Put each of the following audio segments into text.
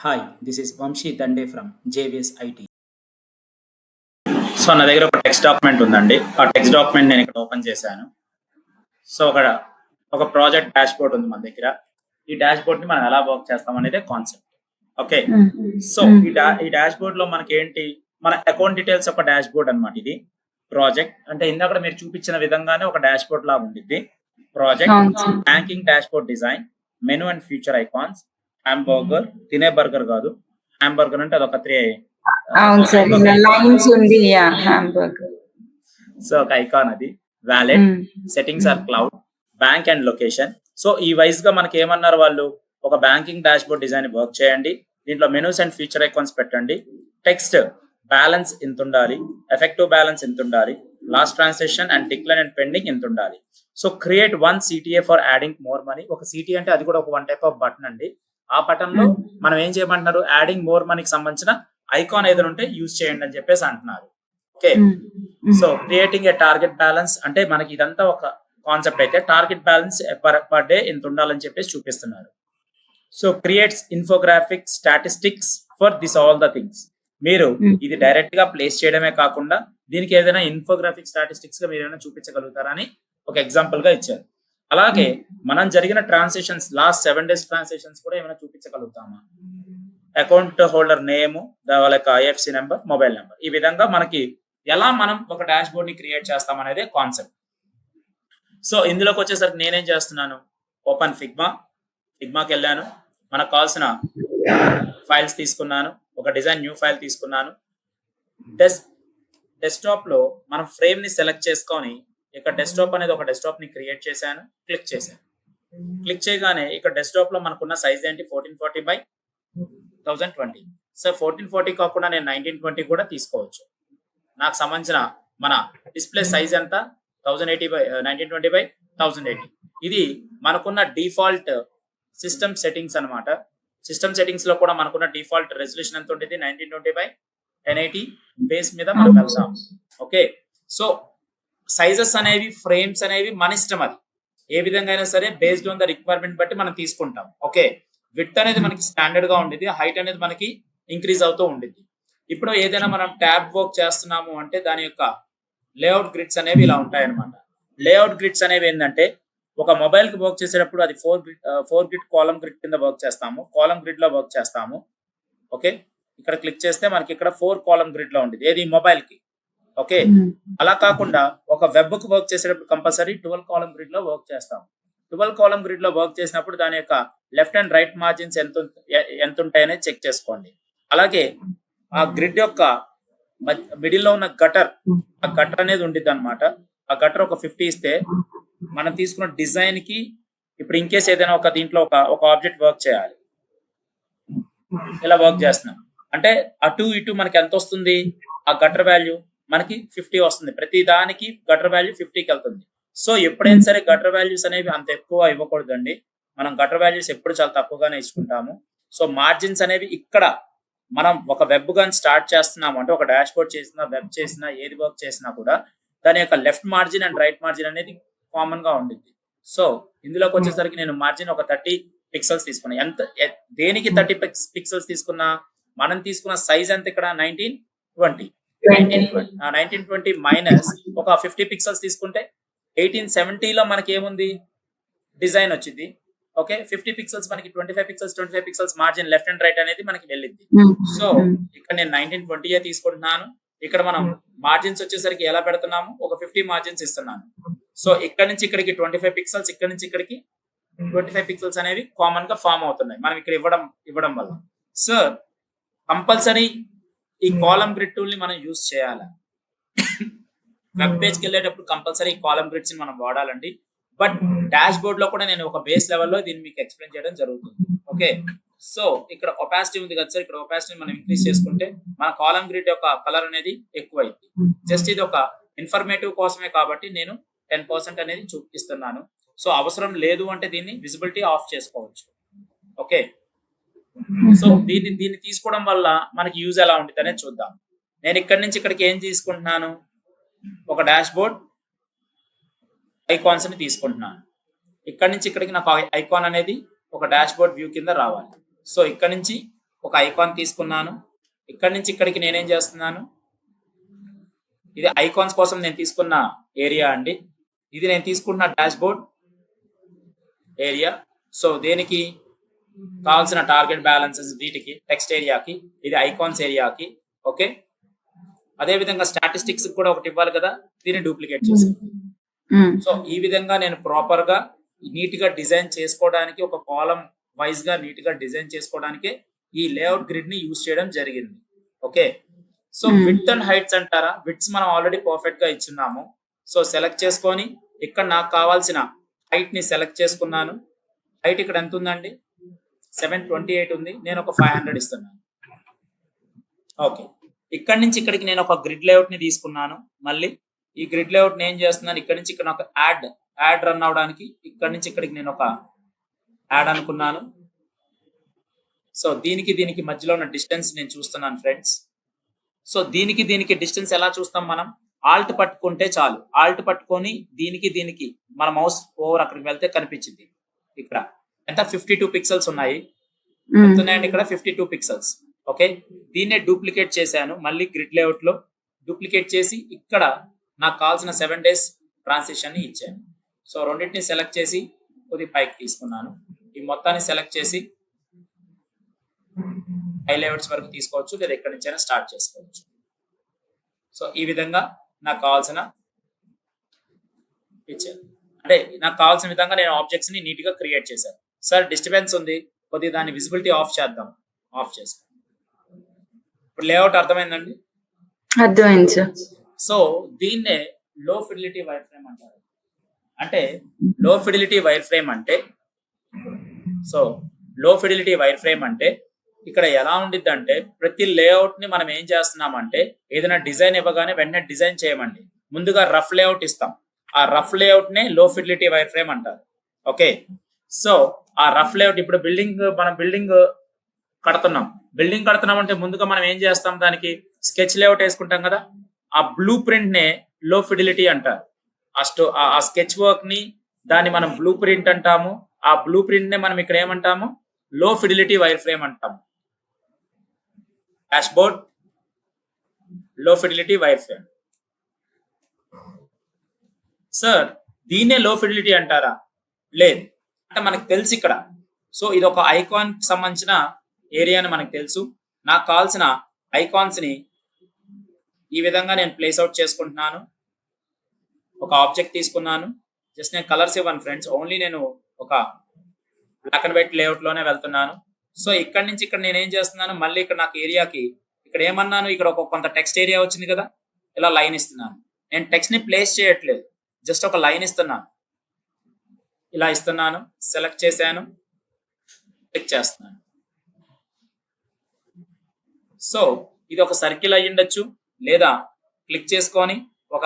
Hi, this is Vamshi Dande from JVS IT. So నా దగ్గర ఒక టెక్స్ట్ డాక్యుమెంట్ ఉందండి. ఆ టెక్స్ట్ డాక్యుమెంట్ నేను ఇక్కడ ఓపెన్ చేశాను. సో ఒక ప్రాజెక్ట్ డాష్ బోర్డ్ ఉంది మన దగ్గర. ఈ డాష్ బోర్డ్ ని మనం ఎలా వర్క్ చేస్తాం అనేది కాన్సెప్ట్. ఓకే. సో ఈ డాష్ బోర్డ్ లో మనకి ఏంటి, మన అకౌంట్ డీటెయిల్స్ ఒక డాష్ బోర్డ్ అనమాట. ఇది ప్రాజెక్ట్ అంటే ఇందాక మీరు చూపించిన విధంగానే ఒక డాష్ బోర్డ్ లాగా ఉండిద్ది. Project, banking dashboard design, menu and future icons, hamburger, తినే బర్గర్ కాదు, హాంబర్గర్ అంటే అదొక 3 అవును సార్. లైన్స్ ఉంది. హాంబర్గర్. సో ఒక ఐకాన్ అది. Wallet, settings or cloud, bank and location. So ఈ వైజ్ గా మనకి ఏమన్నారు వాళ్ళు, ఒక banking dashboard design work చేయండి, దీంట్లో మెనూస్ అండ్ ఫ్యూచర్ ఐకాన్స్ పెట్టండి, టెక్స్ట్ బ్యాలెన్స్ ఇంత ఉండాలి, ఎఫెక్టివ్ బ్యాలెన్స్ ఇంత ఉండాలి, last transaction and decline and pending ఇంత ఉండాలి. So create 1 CTA for adding more money. ఒక సిటీ అంటే అది కూడా ఒక 1 టైప్ ఆఫ్ బటన్ అండి. ఆ బటన్ లో మనం ఏం చేయమంటున్నారు, యాడింగ్ మోర్ మనీకి సంబంధించిన ఐకాన్ ఏదైనా ఉంటే యూజ్ చేయండి అని చెప్పేసి అంటున్నారు. Okay. So creating a target balance అంటే మనకి ఇదంతా ఒక కాన్సెప్ట్ అయితే, టార్గెట్ బ్యాలెన్స్ పర్ డే ఇంత ఉండాలని చెప్పేసి చూపిస్తున్నారు. So creates infographic statistics for this all the things. మీరు ఇది డైరెక్ట్ గా ప్లేస్ చేయడమే కాకుండా దీనికి ఏదైనా ఇన్ఫోగ్రాఫిక్ స్టాటిస్టిక్స్ గా మీరు ఏమైనా చూపించగలుగుతారని ఒక ఎగ్జాంపుల్ గా ఇచ్చారు. అలాగే మనం జరిగిన ట్రాన్సాక్షన్స్, లాస్ట్ 7 days ట్రాన్సాక్షన్స్ కూడా ఏమైనా చూపించగలుగుతామా, అకౌంట్ హోల్డర్ నేమ్, వాళ్ళ IFSC నెంబర్, మొబైల్ నెంబర్. ఈ విధంగా మనకి ఎలా మనం ఒక డాష్ బోర్డ్ ని క్రియేట్ చేస్తాం అనేది కాన్సెప్ట్. సో ఇందులోకి వచ్చేసరికి నేనేం చేస్తున్నాను, ఓపెన్ ఫిగ్మాకి వెళ్ళాను, మనకు కావాల్సిన ఫైల్స్ తీసుకున్నాను, ఒక డిజైన్ న్యూ ఫైల్ తీసుకున్నాను. డెస్క్టాప్ లో మనం ఫ్రేమ్ ని సెలెక్ట్ చేసుకొని ఇక్కడ డెస్క్టాప్ అనేది ఒక డెస్క్టాప్ ని క్రియేట్ చేశాను, క్లిక్ చేశాను. క్లిక్ చేయగానే ఇక్కడ డెస్క్టాప్ లో మనకున్న సైజ్ ఏంటి, 1440 by 1020. సో 1440 కాకుండా నేను 1920 కూడా తీసుకోవచ్చు. నాకు సంబంధించిన మన డిస్ప్లే సైజ్ ఎంత, 1080 by 1920 by 1080. ఇది మనకున్న డిఫాల్ట్ సిస్టమ్ సెట్టింగ్స్ అనమాట. సిస్టమ్ సెట్టింగ్స్ లో కూడా మనకున్న డిఫాల్ట్ రెజల్యూషన్ ఎంత ఉంటుంది, 1920 by 1080 బేస్ మీద మనం వెళ్తాం. ఓకే. సో సైజెస్ అనేవి, ఫ్రేమ్స్ అనేవి మన ఇష్టం, అది ఏ విధంగా అయినా సరే బేస్డ్ ఆన్ ద రిక్వైర్మెంట్ బట్టి మనం తీసుకుంటాం. ఓకే. విడ్త్ అనేది మనకి స్టాండర్డ్ గా ఉండేది, హైట్ అనేది మనకి ఇంక్రీజ్ అవుతూ ఉండేది. ఇప్పుడు ఏదైనా మనం ట్యాబ్ వర్క్ చేస్తున్నాము అంటే దాని యొక్క లేఅవుట్ గ్రిడ్స్ అనేవి ఇలా ఉంటాయి అనమాట. లేఅవుట్ గ్రిడ్స్ అనేవి ఏంటంటే, ఒక మొబైల్ కి వర్క్ చేసేటప్పుడు అది 4 గ్రిడ్ కాలమ్ గ్రిడ్ కింద వర్క్ చేస్తాము, కాలమ్ గ్రిడ్ లో వర్క్ చేస్తాము. ఓకే. ఇక్కడ క్లిక్ చేస్తే మనకి ఇక్కడ 4 కాలమ్ గ్రిడ్ లో ఉండేది, ఏది మొబైల్ కి. ఓకే. అలా కాకుండా ఒక వెబ్ కు వర్క్ చేసేటప్పుడు కంపల్సరీ 12 కాలమ్ గ్రిడ్ లో వర్క్ చేస్తాం. 12 కాలమ్ గ్రిడ్ లో వర్క్ చేసినప్పుడు దాని యొక్క లెఫ్ట్ అండ్ రైట్ మార్జిన్స్ ఎంత ఉంటాయనే చెక్ చేసుకోండి. అలాగే ఆ గ్రిడ్ యొక్క మిడిల్ లో ఉన్న గటర్, ఆ గటర్ అనేది ఉండిద్ది అనమాట. ఆ గటర్ ఒక 50 ఇస్తే మనం తీసుకున్న డిజైన్ కి, ఇప్పుడు ఇన్ కేస్ ఏదైనా ఒక దీంట్లో ఒక ఆబ్జెక్ట్ వర్క్ చేయాలి, ఇలా వర్క్ చేస్తున్నాం అంటే అటు ఇటు మనకి ఎంత వస్తుంది, ఆ గటర్ వాల్యూ మనకి 50 వస్తుంది. ప్రతి దానికి గటర్ వాల్యూ 50కి వెళ్తుంది. సో ఎప్పుడైనా సరే గటర్ వాల్యూస్ అనేవి అంత ఎక్కువ ఇవ్వకూడదండి. మనం గటర్ వాల్యూస్ ఎప్పుడు చాలా తక్కువగానే ఇచ్చుకుంటాము. సో మార్జిన్స్ అనేవి ఇక్కడ మనం ఒక వెబ్ గాని స్టార్ట్ చేస్తున్నాము అంటే, ఒక డాష్ బోర్డ్ చేసినా, వెబ్ చేసినా, ఏది వర్క్ చేసినా కూడా దాని యొక్క left margin and right margin అనేది కామన్ గా ఉంటుంది. సో ఇందులోకి వచ్చేసరికి నేను మార్జిన్ ఒక 30 పిక్సెల్స్ తీసుకున్నా. దేనికి 30 పిక్సెల్స్ తీసుకున్నా, మనం తీసుకున్న సైజ్ ఎంత ఇక్కడ 1920 మైనస్ ఒక 50 పిక్సెల్స్ తీసుకుంటే 1870 లో మనకి ఏముంది, డిజైన్ వచ్చింది. ఓకే. 50 పిక్సెల్స్ మనకి 25 pixels margin left and right అనేది మనకి వెళ్ళింది. సో ఇక్కడ నేను 1920 తీసుకుంటున్నాను. ఇక్కడ మనం మార్జిన్స్ వచ్చేసరికి ఎలా పెడుతున్నాము, ఒక 50 మార్జిన్స్ ఇస్తున్నాను. సో ఇక్కడ నుంచి ఇక్కడికి 25 పిక్సెల్స్, ఇక్కడ నుంచి ఇక్కడికి 25 పిక్సెల్స్ అనేవి కామన్ గా ఫామ్ అవుతున్నాయి మనం ఇక్కడ ఇవ్వడం వల్ల. సో కంపల్సరీ ఈ కాలమ్ గ్రిడ్ టూల్ ని మనం యూజ్ చేయాలి. వెబ్ పేజ్ కి వెళ్ళేటప్పుడు కంపల్సరీ ఈ కాలమ్ గ్రిడ్స్ ని మనం వాడాలండి. బట్ డాష్ బోర్డ్ లో కూడా నేను ఒక బేస్ లెవెల్లో దీన్ని మీకు ఎక్స్ప్లెయిన్ చేయడం జరుగుతుంది. ఓకే. సో ఇక్కడ ఒపాసిటీ ఉంది కదా సార్, ఇక్కడ ఒపాసిటీ మనం ఇంక్రీజ్ చేసుకుంటే మన కాలమ్ గ్రిడ్ యొక్క కలర్ అనేది ఎక్కువ అయింది. జస్ట్ ఇది ఒక ఇన్ఫర్మేటివ్ కోసమే కాబట్టి నేను 10% అనేది చూపిస్తున్నాను. సో అవసరం లేదు అంటే దీన్ని విజిబిలిటీ ఆఫ్ చేసుకోవచ్చు. ఓకే. సో దీన్ని తీసుకోవడం వల్ల మనకి యూజ్ ఎలా ఉంటుంది అనేది చూద్దాం. నేను ఇక్కడి నుంచి ఇక్కడికి ఏం తీసుకుంటున్నాను, ఒక డాష్ బోర్డ్ ఐకాన్స్ ని తీసుకుంటున్నాను. ఇక్కడ నుంచి ఇక్కడికి నాకు ఐకాన్ అనేది ఒక డాష్ బోర్డ్ వ్యూ కింద రావాలి. సో ఇక్కడ నుంచి ఒక ఐకాన్ తీసుకున్నాను. ఇక్కడ నుంచి ఇక్కడికి నేనేం చేస్తున్నాను, ఇది ఐకాన్స్ కోసం నేను తీసుకున్న ఏరియా అండి. ఇది నేను తీసుకున్న డాష్ బోర్డ్ ఏరియా. సో దేనికి కావాల్సిన టార్గెట్ బ్యాలెన్సెస్ వీటికి టెక్స్ట్ ఏరియాకి, ఇది ఐకాన్స్ ఏరియాకి. ఓకే, అదే విధంగా స్టాటిస్టిక్స్ కూడా ఒకటి ఇవ్వాలి కదా, దీన్ని డూప్లికేట్ చేశాను. సో ఈ విధంగా నేను ప్రాపర్ గా నీట్ గా డిజైన్ చేసుకోవడానికి, ఒక కాలం వైజ్ గా నీట్ గా డిజైన్ చేసుకోవడానికి ఈ లేఅవుట్ గ్రిడ్ ని యూజ్ చేయడం జరిగింది. Okay, so width and heights అంటారా, విడ్త్స్ మనం ఆల్రెడీ పర్ఫెక్ట్ గా ఇచ్చున్నాము. సో సెలెక్ట్ చేసుకొని ఇక్కడ నాకు కావాల్సిన హైట్ ని సెలెక్ట్ చేసుకున్నాను. హైట్ ఇక్కడ ఎంత ఉందండి, 728 ఉంది. నేను ఒక 500 ఇస్తున్నాను. ఓకే, ఇక్కడ నుంచి ఇక్కడికి నేను ఒక గ్రిడ్ లేఅవుట్ ని తీసుకున్నాను. మళ్ళీ ఈ గ్రిడ్ లేఅవుట్ నేను చేస్తున్నాను. ఇక్కడ నుంచి ఇక్కడ ఒక యాడ్ రన్ అవడానికి ఇక్కడ నుంచి ఇక్కడికి నేను ఒక యాడ్ అనుకున్నాను. సో దీనికి మధ్యలో ఉన్న డిస్టెన్స్ నేను చూస్తున్నాను ఫ్రెండ్స్. సో దీనికి డిస్టెన్స్ ఎలా చూస్తాం మనం, ఆల్ట్ పట్టుకుంటే చాలు. ఆల్ట్ పట్టుకొని దీనికి మన మౌస్ ఓవర్ అక్కడికి వెళ్తే కనిపించింది. ఇక్కడ ఎంత 52 పిక్సెల్స్ ఉన్నాయి. ఉన్నాయండి ఇక్కడ 52 పిక్సెల్స్. ఓకే, దీన్నే డూప్లికేట్ చేశాను. మళ్ళీ గ్రిడ్ లేఅవుట్ లో డూప్లికేట్ చేసి ఇక్కడ నాకు కావాల్సిన 7 days ట్రాన్సిషన్ ని ఇచ్చాను. సో రెండింటిని సెలెక్ట్ చేసి కొద్ది పైకి తీసుకున్నాను. ఈ మొత్తాన్ని సెలెక్ట్ చేసి హై లేఅవుట్స్ వరకు తీసుకోవచ్చు, లేదా ఎక్కడి నుంచైనా స్టార్ట్ చేసుకోవచ్చు. సో ఈ విధంగా నాకు కావాల్సిన ఇచ్చాను, అంటే నాకు కావాల్సిన విధంగా నేను ఆబ్జెక్ట్స్ ని నీట్ గా క్రియేట్ చేశాను. సార్ డిస్టర్బెన్స్ ఉంది, కొద్దిగా దాని విజిబిలిటీ ఆఫ్ చేద్దాం. ఆఫ్ చేసుకో. ఇప్పుడు లేఅవుట్ అర్థమైందండి? అర్థమైంది సార్. సో దీన్నే లో ఫిడిలిటీ వైర్ ఫ్రేమ్ అంటారు. అంటే లో ఫిడిలిటీ వైర్ ఫ్రేమ్ అంటే, సో లో ఫిడిలిటీ వైర్ ఫ్రేమ్ అంటే ఇక్కడ ఎలా ఉండిద్ది అంటే, ప్రతి లేఅవుట్ ని మనం ఏం చేస్తున్నామంటే, ఏదైనా డిజైన్ ఇవ్వగానే వెంటనే డిజైన్ చేయమండి, ముందుగా రఫ్ లేఅవుట్ ఇస్తాం. ఆ రఫ్ లేఅవుట్ నే లో ఫిడిలిటీ వైర్ ఫ్రేమ్ అంటారు. ఓకే, సో ఆ రఫ్ లేఅవుట్, ఇప్పుడు మనం బిల్డింగ్ కడుతున్నాం అంటే ముందుగా మనం ఏం చేస్తాం, దానికి స్కెచ్ లేఅవుట్ వేసుకుంటాం కదా, ఆ బ్లూ ప్రింట్ నే లో ఫిడిలిటీ అంటారు. ఆ స్కెచ్ వర్క్ ని దాన్ని మనం బ్లూ ప్రింట్ అంటాము. ఆ బ్లూ ప్రింట్ నే మనం ఇక్కడ ఏమంటాము, లో ఫిడిలిటీ వైర్ ఫ్రేమ్ అంటాము. డాష్ బోర్డ్ లో ఫిడిలిటీ వైర్ ఫ్రేమ్. సార్ దీన్నే లో ఫిడిలిటీ అంటారా? లేదు, అంటే మనకు తెలుసు ఇక్కడ. సో ఇది ఒక ఐకాన్ సంబంధించిన ఏరియా అని మనకు తెలుసు. నాకు కావాల్సిన ఐకాన్స్ ని ఈ విధంగా నేను ప్లేస్ అవుట్ చేసుకుంటున్నాను. ఒక ఆబ్జెక్ట్ తీసుకున్నాను. జస్ట్ నేను కలర్స్ ఇవ్వను ఫ్రెండ్స్, ఓన్లీ నేను ఒక బ్లాక్ అండ్ వైట్ లేఅవుట్ లోనే వెళ్తున్నాను. సో ఇక్కడ నుంచి ఇక్కడ నేను ఏం చేస్తున్నాను, మళ్ళీ ఇక్కడ నాకు ఏరియాకి ఇక్కడ ఏమన్నాను, ఇక్కడ ఒక కొంత టెక్స్ట్ ఏరియా వచ్చింది కదా, ఇలా లైన్ ఇస్తున్నాను. నేను టెక్స్ట్ ని ప్లేస్ చేయట్లేదు, జస్ట్ ఒక లైన్ ఇస్తున్నాను. ఇలా ఇస్తున్నాను, సెలెక్ట్ చేశాను, క్లిక్ చేస్తున్నాను. సో ఇది ఒక సర్కిల్ అయ్యి ఉండొచ్చు, లేదా క్లిక్ చేసుకొని ఒక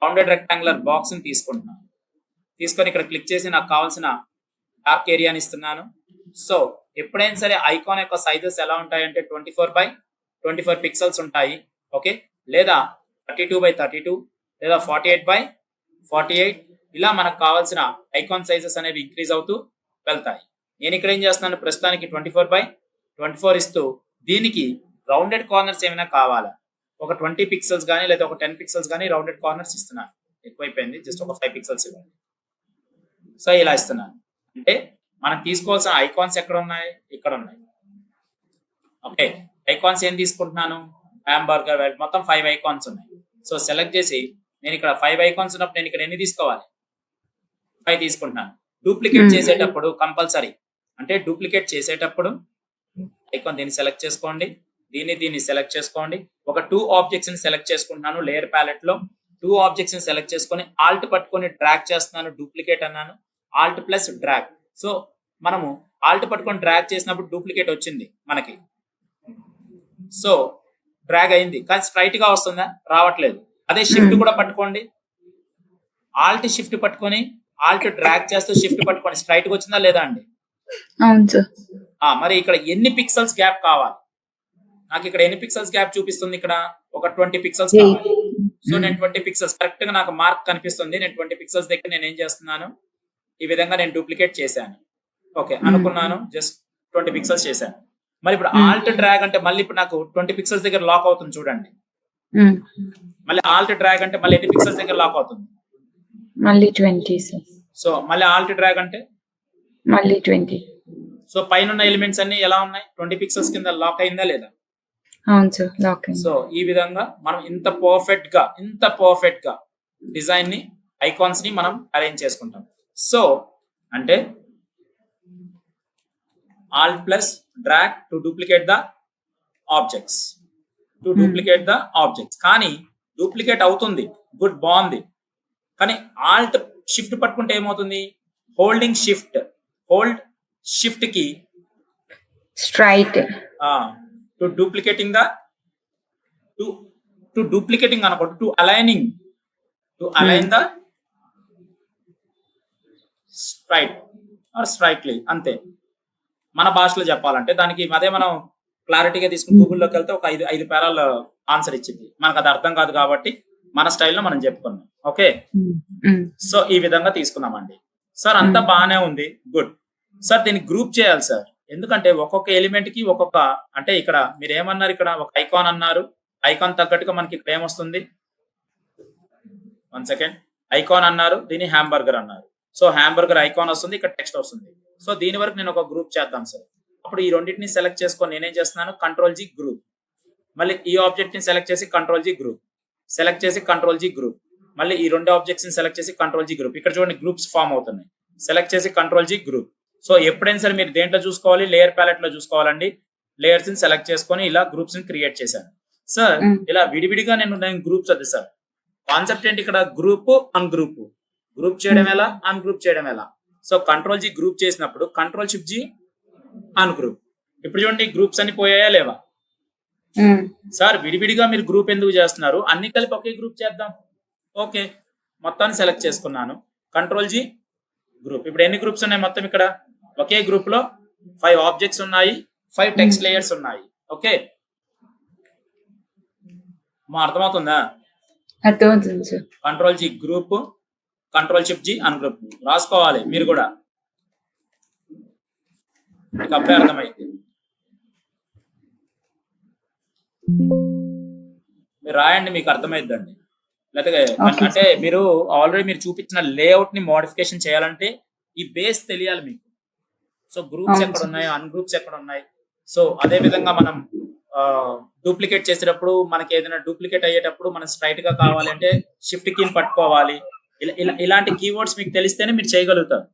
రౌండెడ్ రెక్టాంగులర్ బాక్స్ ని తీసుకుంటున్నాను. తీసుకొని ఇక్కడ క్లిక్ చేసి నాకు కావాల్సిన డార్క్ ఏరియాని ఇస్తున్నాను. సో ఎప్పుడైనా సరే ఐకాన్ యొక్క సైజెస్ ఎలా ఉంటాయంటే 24x24 పిక్సెల్స్ ఉంటాయి. ఓకే, లేదా 32x32, లేదా 48x48, ఇలా మనకు కావాల్సిన ఐకాన్ సైజెస్ అనేవి ఇంక్రీజ్ అవుతూ వెళ్తాయి. నేను ఇక్కడ ఏం చేస్తున్నాను, ప్రస్తుతానికి 24x24 ఇస్తూ దీనికి రౌండెడ్ కార్నర్స్ ఏమైనా కావాలా, ఒక 20 పిక్సెల్స్ కానీ లేదా ఒక 10 పిక్సెల్స్ కానీ రౌండెడ్ కార్నర్స్ ఇస్తున్నాను. ఎక్కువైపోయింది, జస్ట్ ఒక 5 పిక్సెల్స్ ఇవ్వండి. సో ఇలా ఇస్తున్నాను. అంటే మనం తీసుకోవాల్సిన ఐకాన్స్ ఎక్కడ ఉన్నాయి, ఇక్కడ ఉన్నాయి. ఓకే, ఐకాన్స్ ఏం తీసుకుంటున్నాను, హ్యాంబర్గర్, మొత్తం 5 ఐకాన్స్ ఉన్నాయి. సో సెలెక్ట్ చేసి నేను ఇక్కడ 5 ఐకాన్స్ ఉన్నప్పుడు నేను ఇక్కడ ఎన్ని తీసుకోవాలి, 5 తీసుకుంటున్నాను. డూప్లికేట్ చేసేటప్పుడు కంపల్సరీ, అంటే డూప్లికేట్ చేసేటప్పుడు ఐకాన్ దీన్ని సెలెక్ట్ చేసుకోండి, దీన్ని సెలెక్ట్ చేసుకోండి. ఒక 2 ఆబ్జెక్ట్స్ ని సెలెక్ట్ చేసుకుంటున్నాను. లేయర్ ప్యాలెట్ లో 2 ఆబ్జెక్ట్స్ ని సెలెక్ట్ చేసుకొని ఆల్ట్ పట్టుకొని డ్రాగ్ చేస్తున్నాను. డూప్లికేట్ అన్నాను, ఆల్ట్ ప్లస్ డ్రాగ్. సో మనము ఆల్ట్ పట్టుకొని డ్రాగ్ చేసినప్పుడు డూప్లికేట్ వచ్చింది మనకి. సో డ్రాగ్ అయింది, కానీ స్ట్రైట్ గా వస్తుందా, రావట్లేదు. అదే షిఫ్ట్ కూడా పట్టుకోండి, ఆల్ట్ షిఫ్ట్ పట్టుకొని ఆల్ట్ డ్రాగ్ చేస్తూ షిఫ్ట్ పట్టుకొని స్ట్రైట్ గా వచ్చిందా లేదా అండి? మరి ఇక్కడ ఎన్ని పిక్సెల్స్ గ్యాప్ కావాలి, నాకు ఇక్కడ ఎన్ని పిక్సెల్స్ గ్యాప్ చూపిస్తుంది, ఇక్కడ ఒక 20 పిక్సెల్స్ కావాలి. సో నేను 20 పిక్సెల్స్ కరెక్ట్ గా నాకు మార్క్ కనిపిస్తుంది. నేను 20 పిక్సెల్స్ దగ్గర నేను ఏం చేస్తున్నాను, ఈ విధంగా నేను డూప్లికేట్ చేశాను. ఓకే అనుకున్నాను, జస్ట్ 20 పిక్సెల్స్ చేశాను. మరి ఇప్పుడు ఆల్ట్ డ్రాగ్ అంటే మళ్ళీ ఇప్పుడు నాకు 20 పిక్సెల్స్ దగ్గర లాక్ అవుతుంది చూడండి. మళ్ళీ ఆల్ట్ డ్రాగ్ అంటే మళ్ళీ ఎన్ని పిక్సెల్స్ దగ్గర లాక్ అవుతుంది? మళ్ళీ 20 సార్. సో మళ్ళీ ఆల్ట్ డ్రాగ్ అంటే మళ్ళీ 20. సో పైన ఉన్న ఎలిమెంట్స్ అన్ని ఎలా ఉన్నాయి? 20 పిక్సెల్స్ కింద లాక్ అయిందా లేదా? అవును సార్, లాక్ అయింది. సో ఈ విధంగా మనం ఇంత పర్ఫెక్ట్ గా డిజైన్ ని, ఐకాన్స్ ని మనం అరేంజ్ చేసుకుంటాం. సో అంటే Alt plus drag to duplicate the objects, కానీ డూప్లికేట్ అవుతుంది, గుడ్, బాగుంది. కానీ ఆల్ట్ షిఫ్ట్ పట్టుకుంటే ఏమవుతుంది? హోల్డ్ షిఫ్ట్ కి స్ట్రైట్ టు డూప్లికేటింగ్ అనకూడదు, to align the straight are straightly, అంతే. మన భాషలో చెప్పాలంటే దానికి అదే మనం క్లారిటీగా తీసుకుని గూగుల్లోకి వెళ్తే ఒక 5 పేరాల ఆన్సర్ ఇచ్చింది. మనకు అది అర్థం కాదు కాబట్టి మన స్టైల్లో మనం చెప్పుకున్నాం. ఓకే, సో ఈ విధంగా తీసుకున్నామండి. సార్ అంతా బాగానే ఉంది, గుడ్. సార్ దీన్ని గ్రూప్ చేయాలి సార్, ఎందుకంటే ఒక్కొక్క ఎలిమెంట్ కి ఒక్కొక్క, అంటే ఇక్కడ మీరు ఏమన్నారు, ఇక్కడ ఒక ఐకాన్ అన్నారు, ఐకాన్ తగ్గట్టుగా మనకి ఇక్కడ ఏమొస్తుంది? 1 సెకండ్. ఐకాన్ అన్నారు, దీన్ని హ్యాంబర్గర్ అన్నారు. సో హ్యాంబర్గర్ ఐకాన్ వస్తుంది, ఇక్కడ టెక్స్ట్ వస్తుంది. సో దీని వరకు నేను ఒక గ్రూప్ చేద్దాం సార్. అప్పుడు ఈ రెండింటిని సెలెక్ట్ చేసుకొని నేనేం చేస్తున్నాను, Ctrl+G గ్రూప్. మళ్ళీ ఈ ఆబ్జెక్ట్ ని సెలెక్ట్ చేసి Ctrl+G గ్రూప్, సెలెక్ట్ చేసి Ctrl+G గ్రూప్. మళ్ళీ ఈ రెండు ఆబ్జెక్ట్స్ ని సెలెక్ట్ చేసి Ctrl+G గ్రూప్. ఇక్కడ చూడండి గ్రూప్స్ ఫామ్ అవుతున్నాయి. సెలెక్ట్ చేసి Ctrl+G గ్రూప్. సో ఎప్పుడైనా సరే మీరు దేంట్లో చూసుకోవాలి, లేయర్ ప్యాలెట్ లో చూసుకోవాలండి. లేయర్స్ ని సెలెక్ట్ చేసుకొని ఇలా గ్రూప్స్ ని క్రియేట్ చేశాను సార్. ఇలా విడివిడిగా నేను గ్రూప్స్ అది సార్. కాన్సెప్ట్ ఏంటి ఇక్కడ? Group, ungroup. గ్రూప్ చేయడం ఎలా, అన్గ్రూప్ చేయడం ఎలా? సో Ctrl+G గ్రూప్ చేసినప్పుడు Ctrl+Shift+G అన్గ్రూప్. ఇప్పుడు చూడండి గ్రూప్స్ అన్ని పోయాయా లేవా? సార్ విడివిడిగా మీరు గ్రూప్ ఎందుకు చేస్తున్నారు? అన్ని కలిపి ఒకే గ్రూప్ చేద్దాం. ఓకే, మొత్తాన్ని సెలెక్ట్ చేసుకున్నాను, Ctrl+G గ్రూప్. ఇప్పుడు ఎన్ని గ్రూప్స్ ఉన్నాయి మొత్తం? ఇక్కడ ఒకే గ్రూప్ లో 5 ఆబ్జెక్ట్స్ ఉన్నాయి, 5 టెక్స్ట్ లేయర్స్ ఉన్నాయి. ఓకే, అర్థమవుతుందా? అర్థమవుతుంది sir. Ctrl+G group, Ctrl+Shift+G ungroup రాసుకోవాలి మీరు కూడా, మీకు అప్పుడే అర్థమైంది. మీరు రాయండి, మీకు అర్థమైద్దండి. లేకపోతే అంటే మీరు ఆల్రెడీ మీరు చూపించిన లేఅవుట్ ని మోడిఫికేషన్ చేయాలంటే ఈ బేస్ తెలియాలి మీకు. సో గ్రూప్స్ ఎక్కడ ఉన్నాయి, అన్గ్రూప్స్ ఎక్కడ ఉన్నాయి. సో అదే విధంగా మనం డూప్లికేట్ చేసేటప్పుడు మనకి ఏదైనా డూప్లికేట్ అయ్యేటప్పుడు మనం స్ట్రైట్ గా కావాలంటే షిఫ్ట్ కీని పట్టుకోవాలి. ఇలాంటి కీవర్డ్స్ మీకు తెలిస్తేనే మీరు చేయగలుగుతారు.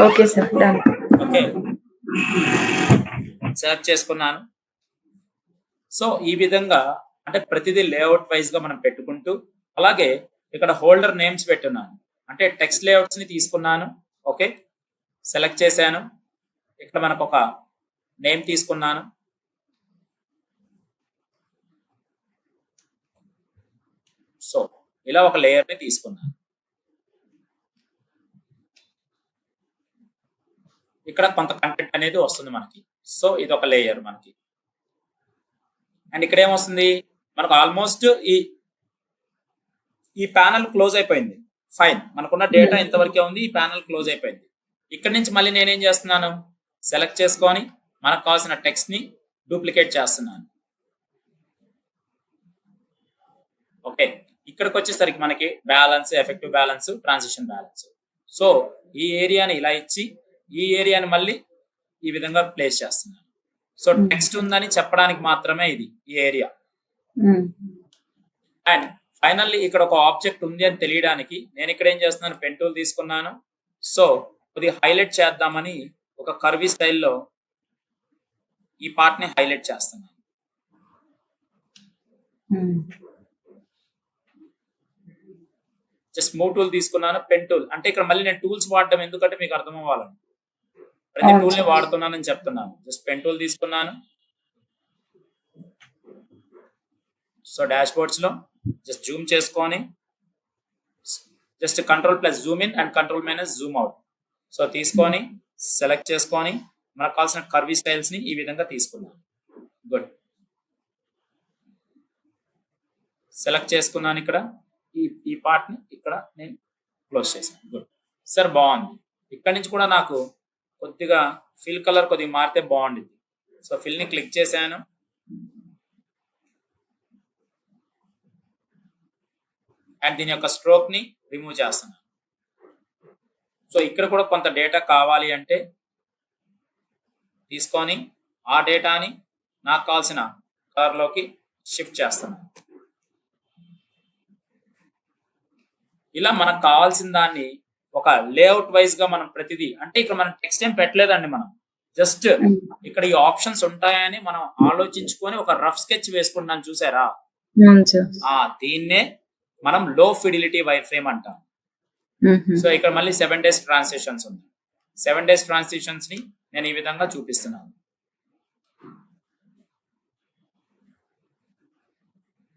Okay sir, done. Okay, select చేసుకున్నాను. సో ఈ విధంగా అంటే ప్రతిదీ లేఅవుట్ వైజ్ గా మనం పెట్టుకుంటూ, అలాగే ఇక్కడ హోల్డర్ నేమ్స్ పెట్టున్నాను, అంటే టెక్స్ట్ లేఅవుట్స్ ని తీసుకున్నాను. ఓకే, సెలెక్ట్ చేశాను. ఇక్కడ మనకు ఒక నేమ్ తీసుకున్నాను. సో ఇలా ఒక లేయర్ ని తీసుకున్నాను. ఇక్కడ కొంత కంటెంట్ అనేది వస్తుంది మనకి. సో ఇది ఒక లేయర్ మనకి. అండ్ ఇక్కడ ఏమొస్తుంది మనకు? ఆల్మోస్ట్ ఈ ప్యానల్ క్లోజ్ అయిపోయింది. ఫైన్, మనకున్న డేటా ఇంతవరకే ఉంది, ఈ ప్యానల్ క్లోజ్ అయిపోయింది. ఇక్కడ నుంచి మళ్ళీ నేనేం చేస్తున్నాను, సెలెక్ట్ చేసుకొని మనకు కావాల్సిన టెక్స్ట్ ని డూప్లికేట్ చేస్తున్నాను. ఓకే, ఇక్కడికి వచ్చేసరికి మనకి balance, effective balance, transition balance. So ఈ ఏరియాని ఇలా ఇచ్చి ఈ ఏరియాని మళ్ళీ ఈ విధంగా ప్లేస్ చేస్తున్నాను. సో టెక్స్ట్ ఉందని చెప్పడానికి మాత్రమే ఇది ఈ ఏరియా. అండ్ ఫైనల్లీ ఇక్కడ ఒక ఆబ్జెక్ట్ ఉంది అని తెలియడానికి నేను ఇక్కడ ఏం చేస్తున్నాను, పెన్ టూల్ తీసుకున్నాను. సో కొద్దిగా హైలైట్ చేద్దామని ఒక కర్వీ స్టైల్లో ఈ పార్ట్ ని హైలైట్ చేస్తున్నాను. జస్ట్ మూవ్ టూల్ తీసుకున్నాను, పెన్ టూల్. అంటే ఇక్కడ మళ్ళీ నేను టూల్స్ వాడడం ఎందుకంటే మీకు అర్థం అవ్వాలని ప్రతి టూల్ ని వాడుతున్నానని చెప్తున్నాను. జస్ట్ పెన్ టూల్ తీసుకున్నాను. సో డాష్ బోర్డ్స్ లో జస్ట్ జూమ్ చేసుకొని just control plus Zoom in and control minus Zoom out. So తీసుకొని సెలెక్ట్ చేసుకొని మనకు కావాల్సిన కర్వీ స్టైల్స్ ని ఈ విధంగా తీసుకున్నాం. గుడ్. సెలెక్ట్ చేసుకున్నాను ఇక్కడ ఈ పార్ట్ ని ఇక్కడ నేను క్లోజ్ చేశాను. గుడ్ సార్, బాగుంది. ఇక్కడ నుంచి కూడా నాకు కొద్దిగా ఫిల్ కలర్ కొద్దిగా మారితే బాగుండేది. సో ఫిల్ ని క్లిక్ చేశాను. అండ్ దీని యొక్క స్ట్రోక్ ని రిమూవ్ చేస్తున్నాను. సో ఇక్కడ కూడా కొంత డేటా కావాలి అంటే తీసుకొని ఆ డేటాని నాకు కావాల్సిన కలర్ లోకి షిఫ్ట్ చేస్తాను. ఇలా మనకు కావాల్సిన దాన్ని ఒక లేఅవుట్ వైజ్ గా మనం ప్రతిదీ, అంటే ఇక్కడ మనం టెక్స్ట్ ఏం పెట్టలేదండి, మనం జస్ట్ ఇక్కడ ఈ ఆప్షన్స్ ఉంటాయని మనం ఆలోచించుకొని ఒక రఫ్ స్కెచ్ వేసుకుంటున్నాను, చూసారా? దీన్నే మనం లో ఫిడిలిటీ వైర్ ఫ్రేమ్ అంటాం. సో ఇక్కడ మళ్ళీ 7 days ట్రాన్సిషన్స్ ఉంది. 7 days ట్రాన్సిషన్స్ ని నేను ఈ విధంగా చూపిస్తున్నాను.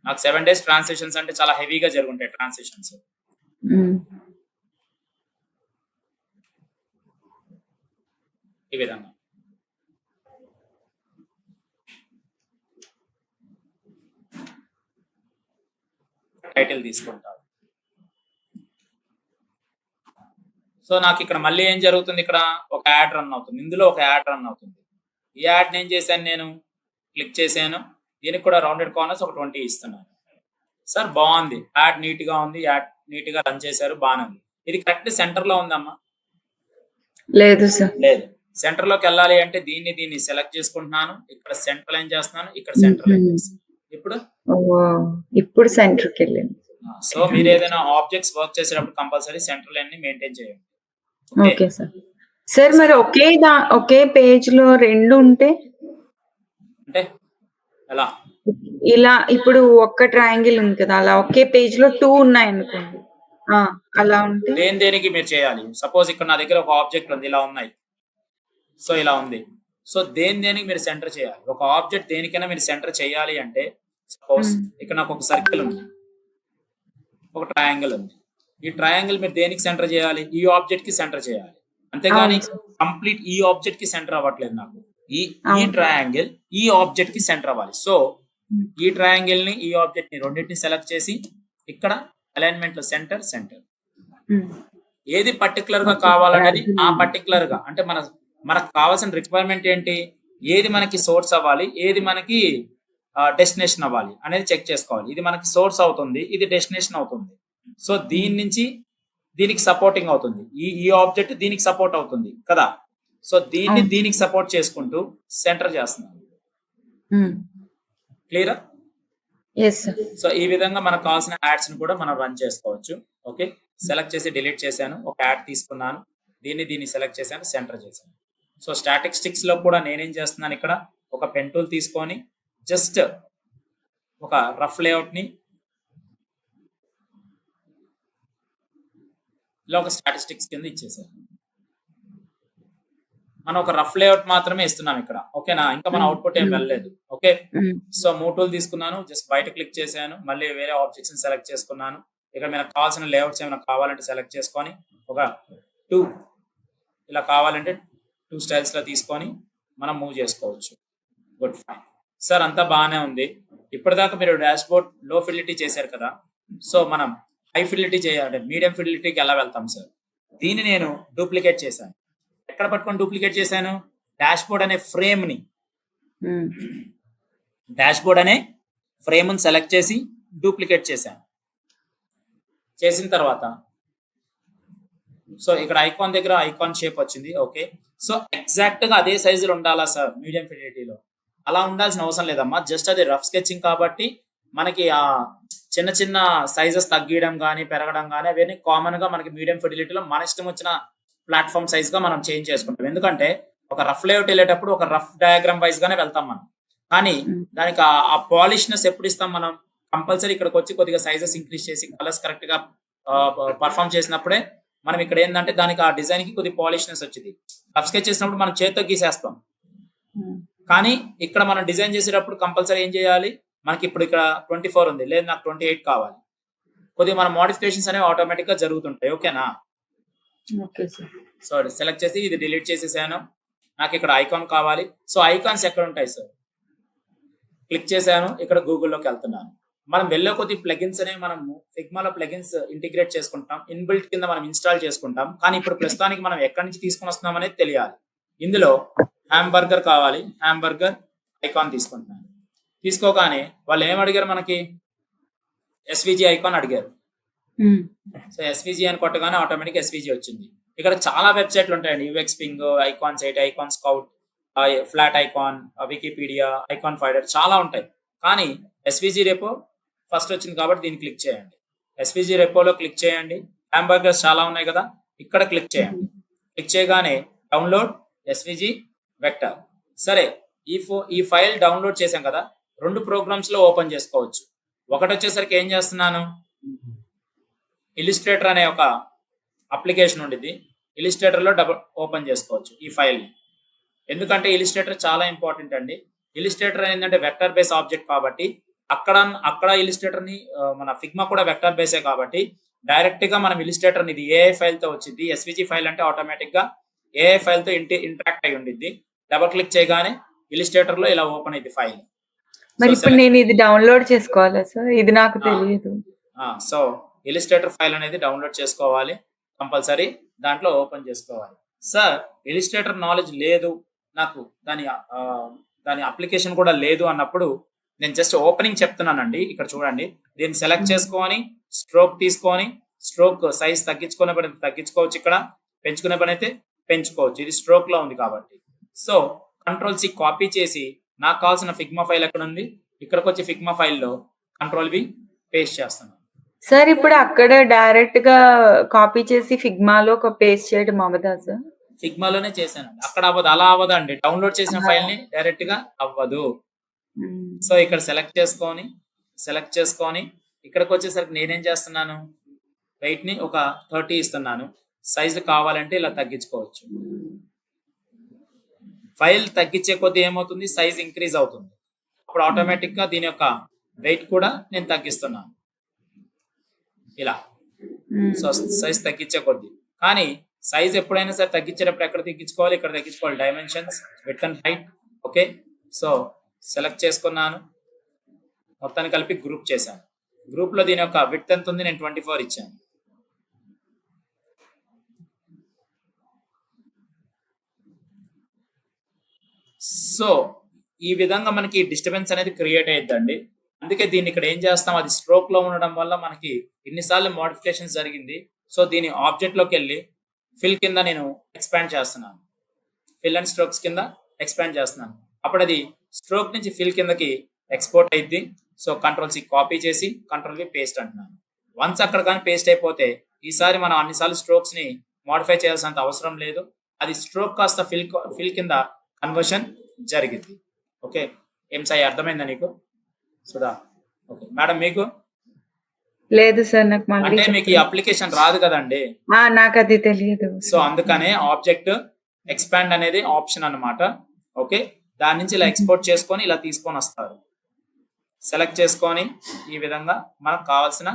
నాకు 7 days ట్రాన్సిషన్స్ అంటే చాలా హెవీగా జరుగుంటాయి ట్రాన్సిషన్స్. ఈ విధంగా టైటిల్ తీసుకుంటారు. సో నాకు ఇక్కడ మళ్ళీ ఏం జరుగుతుంది, ఇక్కడ ఒక యాడ్ రన్ అవుతుంది, ఇందులో ఒక యాడ్ రన్ అవుతుంది. ఈ యాడ్ ఏం చేశాను, నేను క్లిక్ చేశాను, దీనికి కూడా రౌండెడ్ కార్నర్స్ ఒక 20 ఇస్తున్నాను. సార్ బాగుంది, యాడ్ నీట్ గా ఉంది, యాడ్ నీట్ గా రన్ చేశారు, బాగానే ఉంది. ఇది కరెక్ట్ సెంటర్ లో ఉందమ్మా? లేదు సార్, లేదు. సెంటర్ లోకి వెళ్ళాలి అంటే దీన్ని సెలెక్ట్ చేసుకుంటున్నాను, ఇక్కడ సెంటర్ లైన్ చేస్తున్నాను, ఇక్కడ సెంటర్ లైన్ చేస్తున్నాను. ఇప్పుడు సెంటర్కి వెళ్ళింది. సో మీరు ఏదైనా ఆబ్జెక్ట్స్ వర్క్ చేసేటప్పుడు కంపల్సరీ సెంటర్ లైన్ ని మెయింటైన్ చేయండి. Okay sir. సార్ మరి ఒకే పేజ్ లో 2 ఉంటే అంటే ఎలా? ఇలా ఇప్పుడు ఒక్క ట్రయాంగిల్ ఉంది కదా, అలా ఒకే పేజ్ లో 2 ఉన్నాయి అనుకోండి, అలా ఉంటే దేనికి మీరు చేయాలి? సపోజ్ ఇక్కడ నా దగ్గర ఒక ఆబ్జెక్ట్ ఉంది, ఇలా ఉన్నాయి, సో ఇలా ఉంది. సో దేనికి మీరు సెంటర్ చేయాలి? ఒక ఆబ్జెక్ట్ దేనికైనా మీరు సెంటర్ చేయాలి అంటే, సపోజ్ ఇక్కడ నాకు ఒక సర్కిల్ ఉంది, ఒక ట్రయాంగిల్ ఉంది. ఈ ట్రయాంగిల్ మీరు దేనికి సెంటర్ చేయాలి? ఈ ఆబ్జెక్ట్ కి సెంటర్ చేయాలి, అంతేగాని కంప్లీట్ ఈ ఆబ్జెక్ట్ కి సెంటర్ అవ్వట్లేదు. నాకు ఈ ట్రయాంగిల్ ఈ ఆబ్జెక్ట్ కి సెంటర్ అవ్వాలి. సో ఈ ట్రయాంగిల్ ని, ఈ ఆబ్జెక్ట్ ని రెండింటిని సెలెక్ట్ చేసి ఇక్కడ అలైన్మెంట్ లో సెంటర్ ఏది పర్టికులర్ గా కావాలనేది ఆ పర్టికులర్ గా, అంటే మనకు కావాల్సిన రిక్వైర్మెంట్ ఏంటి, ఏది మనకి సోర్స్ అవ్వాలి, ఏది మనకి డెస్టినేషన్ అవ్వాలి అనేది చెక్ చేసుకోవాలి. ఇది మనకి సోర్స్ అవుతుంది, ఇది డెస్టినేషన్ అవుతుంది. సో దీని నుంచి దీనికి సపోర్టింగ్ అవుతుంది, ఈ ఆబ్జెక్ట్ దీనికి సపోర్ట్ అవుతుంది కదా. సో దీనికి సపోర్ట్ చేసుకుంటూ సెంటర్ చేస్తున్నాం. క్లియరా? సో ఈ విధంగా మనకు కావాల్సిన యాడ్స్ ని కూడా మనం రన్ చేసుకోవచ్చు. ఓకే, సెలెక్ట్ చేసి డిలీట్ చేశాను, ఒక యాడ్ తీసుకున్నాను, దీన్ని సెలెక్ట్ చేశాను, సెంటర్ చేశాను. సో స్టాటిస్టిక్స్ లో కూడా నేనేం చేస్తున్నాను, ఇక్కడ ఒక పెన్ టూల్ తీసుకొని జస్ట్ ఒక రఫ్ లేఅవుట్ ని ఇలా ఒక స్టాటిస్టిక్స్ కింద ఇచ్చేసాను. మనం ఒక రఫ్ లేఅవుట్ మాత్రమే ఇస్తున్నాం ఇక్కడ, ఓకేనా? ఇంకా మన అవుట్పుట్ ఏం వెళ్ళలేదు. ఓకే, సో మూవ్ టూల్ తీసుకున్నాను, జస్ట్ బయట క్లిక్ చేశాను, మళ్ళీ వేరే ఆబ్జెక్ట్స్ సెలెక్ట్ చేసుకున్నాను. ఇక్కడ మనకు కావాల్సిన లేఅవుట్స్ ఏమైనా కావాలంటే సెలెక్ట్ చేసుకొని ఒక 2 ఇలా కావాలంటే 2 స్టైల్స్ లో తీసుకొని మనం మూవ్ చేసుకోవచ్చు. గుడ్, ఫైన్ సార్, అంతా బాగానే ఉంది. ఇప్పటిదాకా మీరు డాష్ బోర్డ్ లో ఫిడిలిటీ చేశారు కదా, సో మనం హై ఫిడిలిటీ చేయాలి, మీడియం ఫిడిలిటీకి ఎలా వెళ్తాం సార్? దీన్ని నేను డూప్లికేట్ చేశాను. ఎక్కడ పట్టుకొని డూప్లికేట్ చేశాను? డాష్ బోర్డ్ అనే ఫ్రేమ్ ని సెలెక్ట్ చేసి డూప్లికేట్ చేశాను. చేసిన తర్వాత సో ఇక్కడ ఐకాన్ దగ్గర ఐకాన్ షేప్ వచ్చింది. ఓకే, సో ఎగ్జాక్ట్ గా అదే సైజులో ఉండాలా సార్ మీడియం ఫిడిలిటీలో? అలా ఉండాల్సిన అవసరం లేదమ్మా, జస్ట్ అది రఫ్ స్కెచింగ్ కాబట్టి మనకి ఆ చిన్న చిన్న సైజెస్ తగ్గడం కానీ పెరగడం కానీ అవన్నీ కామన్ గా మనకి మీడియం ఫిడిలిటీలో మన ఇష్టం వచ్చిన ప్లాట్ఫామ్ సైజ్ గా మనం చేంజ్ చేసుకుంటాం. ఎందుకంటే ఒక రఫ్ లేఅవుట్ వెళ్ళేటప్పుడు ఒక రఫ్ డయాగ్రామ్ వైజ్ గానే వెళ్తాం మనం, కానీ దానికి ఆ పాలిష్నెస్ ఎప్పుడు ఇస్తాం మనం? కంపల్సరీ ఇక్కడికి వచ్చి కొద్దిగా సైజెస్ ఇంక్రీజ్ చేసి కలర్స్ కరెక్ట్ గా పర్ఫామ్ చేసినప్పుడే మనం ఇక్కడ ఏంటంటే దానికి ఆ డిజైన్ కి కొద్దిగా పాలిష్నెస్ వచ్చింది. రఫ్ స్కెచ్ చేసినప్పుడు మనం చేతితో గీసేస్తాం, కానీ ఇక్కడ మనం డిజైన్ చేసేటప్పుడు కంపల్సరీ ఏం చేయాలి? మనకి ఇప్పుడు ఇక్కడ 24 ఉంది, లేదు నాకు 28 కావాలి. కొద్దిగా మన మోడిఫికేషన్స్ అనేవి ఆటోమేటిక్ గా జరుగుతుంటాయి. ఓకేనా? Okay sir. సో సెలెక్ట్ చేసి ఇది డిలీట్ చేసేసాను. నాకు ఇక్కడ ఐకాన్ కావాలి. సో ఐకాన్స్ ఎక్కడ ఉంటాయి సార్? క్లిక్ చేశాను, ఇక్కడ గూగుల్లోకి వెళ్తున్నాను. మనం వెళ్ళే కొద్ది ప్లగిన్స్ అనేవి మనము ఫిగ్మాలో ప్లగిన్స్ ఇంటిగ్రేట్ చేసుకుంటాం, ఇన్బిల్ట్ కింద మనం ఇన్స్టాల్ చేసుకుంటాం. కానీ ఇప్పుడు ప్రస్తుతానికి మనం ఎక్కడి నుంచి తీసుకొని వస్తున్నాం అనేది తెలియాలి. ఇందులో హ్యాంబర్గర్ కావాలి, హ్యాంబర్గర్ ఐకాన్ తీసుకుంటున్నాను. తీసుకోగానే వాళ్ళు ఏం అడిగారు, మనకి ఎస్విజి ఐకాన్ అడిగారు. సో ఎస్విజి అని కొట్టగానే ఆటోమేటిక్ ఎస్విజి వచ్చింది. ఇక్కడ చాలా వెబ్సైట్లు ఉంటాయండి, UX ping, icon site, icon scout, flat icon, Wikipedia, icon finder, చాలా ఉంటాయి. కానీ ఎస్విజి రెపో ఫస్ట్ వచ్చింది కాబట్టి దీన్ని క్లిక్ చేయండి. ఎస్విజి రెపోలో క్లిక్ చేయండి. హ్యాంబర్గర్స్ చాలా ఉన్నాయి కదా, ఇక్కడ క్లిక్ చేయండి. క్లిక్ చేయగానే డౌన్లోడ్ ఎస్విజి వెక్టర్. సరే, ఈ ఫైల్ డౌన్లోడ్ చేసాం కదా, 2 ప్రోగ్రామ్స్ లో ఓపెన్ చేసుకోవచ్చు. ఒకటి వచ్చేసరికి ఏం చేస్తున్నాను, ఇలిస్ట్రేటర్ అనే ఒక అప్లికేషన్ ఉండిద్ది. ఇలిస్ట్రేటర్ లో ఓపెన్ చేసుకోవచ్చు ఈ ఫైల్ ని. ఎందుకంటే ఇలిస్ట్రేటర్ చాలా ఇంపార్టెంట్ అండి. ఇలిస్ట్రేటర్ ఏంటంటే వెక్టర్ బేస్ ఆబ్జెక్ట్ కాబట్టి అక్కడ ఇలిస్ట్రేటర్ ని మన ఫిగ్మా కూడా వెక్టర్ బేసే కాబట్టి డైరెక్ట్ గా మనం ఇలిస్ట్రేటర్ ఇది ఏఐ ఫైల్ తో వచ్చింది. ఎస్విజి ఫైల్ అంటే ఆటోమేటిక్ గా ఏఐ ఫైల్ తో ఇంటరాక్ట్ అయి ఉండిద్ది. డబుల్ క్లిక్ చేయగానే ఇలిస్ట్రేటర్ లో ఇలా ఓపెన్ అయింది ఫైల్. మరి ఇప్పుడు నేను ఇది డౌన్లోడ్ చేసుకోవాలా సార్? ఇది నాకు తెలియదు. సో ఇలిస్ట్రేటర్ ఫైల్ అనేది డౌన్లోడ్ చేసుకోవాలి కంపల్సరీ, దాంట్లో ఓపెన్ చేసుకోవాలి. సార్ ఇలిస్ట్రేటర్ నాలెడ్జ్ లేదు నాకు, దాని అప్లికేషన్ కూడా లేదు అన్నప్పుడు నేను జస్ట్ ఓపెనింగ్ చెప్తున్నానండి. ఇక్కడ చూడండి, దీన్ని సెలెక్ట్ చేసుకొని స్ట్రోక్ తీసుకొని స్ట్రోక్ సైజ్ తగ్గించుకునే పని తగ్గించుకోవచ్చు, ఇక్కడ పెంచుకునే పని అయితే పెంచుకోవచ్చు. ఇది స్ట్రోక్ లో ఉంది కాబట్టి. సో కంట్రోల్ సి కాపీ చేసి నాకు కావాల్సిన ఫిగ్మా ఫైల్ ఎక్కడ ఉంది, ఇక్కడికి వచ్చి ఫిగ్మా ఫైల్లో కంట్రోల్ వి పేస్ట్ చేస్తున్నాను. సార్ ఇప్పుడు అక్కడ డైరెక్ట్ గా కాపీ చేసి ఫిగ్మాలో పేస్ట్ చేయడం అవ్వదా సార్? ఫిగ్మాలోనే చేశానండి, అక్కడ అవ్వదు, అలా అవ్వదండి. డౌన్లోడ్ చేసిన ఫైల్ ని డైరెక్ట్ గా అవ్వదు. సో ఇక్కడ సెలెక్ట్ చేసుకొని ఇక్కడికి వచ్చేసరికి నేనేం చేస్తున్నాను, వెయిట్ ని ఒక 30 ఇస్తున్నాను. సైజు కావాలంటే ఇలా తగ్గించుకోవచ్చు. ఫైల్ తగ్గించే కొద్దీ ఏమవుతుంది, సైజ్ ఇంక్రీజ్ అవుతుంది. అప్పుడు ఆటోమేటిక్ గా దీని యొక్క వెయిట్ కూడా నేను తగ్గిస్తున్నాను ఇలా. సో సైజ్ తగ్గించే కొద్దీ. కానీ సైజ్ ఎప్పుడైనా సరే తగ్గించేటప్పుడు ఎక్కడ తగ్గించుకోవాలి, ఇక్కడ తగ్గించుకోవాలి. Dimensions, width and height. Okay, so select చేసుకున్నాను, మొత్తాన్ని కలిపి గ్రూప్ చేశాను. గ్రూప్ లో దీని యొక్క విడ్త్ ఎంత ఉంది, నేను 24 ఇచ్చాను. సో ఈ విధంగా మనకి డిస్టర్బెన్స్ అనేది క్రియేట్ అయ్యిద్దండి. అందుకే దీన్ని ఇక్కడ ఏం చేస్తాం, అది స్ట్రోక్ లో ఉండడం వల్ల మనకి ఇన్నిసార్లు మోడిఫికేషన్స్ జరిగింది. సో దీని ఆబ్జెక్ట్ లోకి వెళ్ళి ఫిల్ కింద నేను ఎక్స్పాండ్ చేస్తున్నాను, ఫిల్ అండ్ స్ట్రోక్స్ కింద ఎక్స్పాండ్ చేస్తున్నాను. అప్పుడు అది స్ట్రోక్ నుంచి ఫిల్ కిందకి ఎక్స్పోర్ట్ అయ్యిద్ది. సో కంట్రోల్ సి కాపీ చేసి కంట్రోల్ వి పేస్ట్ అంటున్నాను. వన్స్ అక్కడ కానీ పేస్ట్ అయిపోతే ఈసారి మనం అన్నిసార్లు స్ట్రోక్స్ ని మోడిఫై చేయాల్సినంత అవసరం లేదు. అది స్ట్రోక్ కాస్త ఫిల్ కింద కన్వర్షన్ జరిగింది. ఓకే, ఏం సాయి అర్థమైందా నీకు సుధా? ఓకే మేడం, మీకు లేదు సార్, నాకు అంటే మీకు ఈ అప్లికేషన్ రాదు కదండి, నాకు అది తెలియదు. సో అందుకనే ఆబ్జెక్ట్ ఎక్స్పాండ్ అనేది ఆప్షన్ అన్నమాట. ఓకే, దాని నుంచి ఇలా ఎక్స్పోర్ట్ చేసుకొని ఇలా తీసుకొని వస్తారు. సెలెక్ట్ చేసుకొని ఈ విధంగా మనకు కావాల్సిన.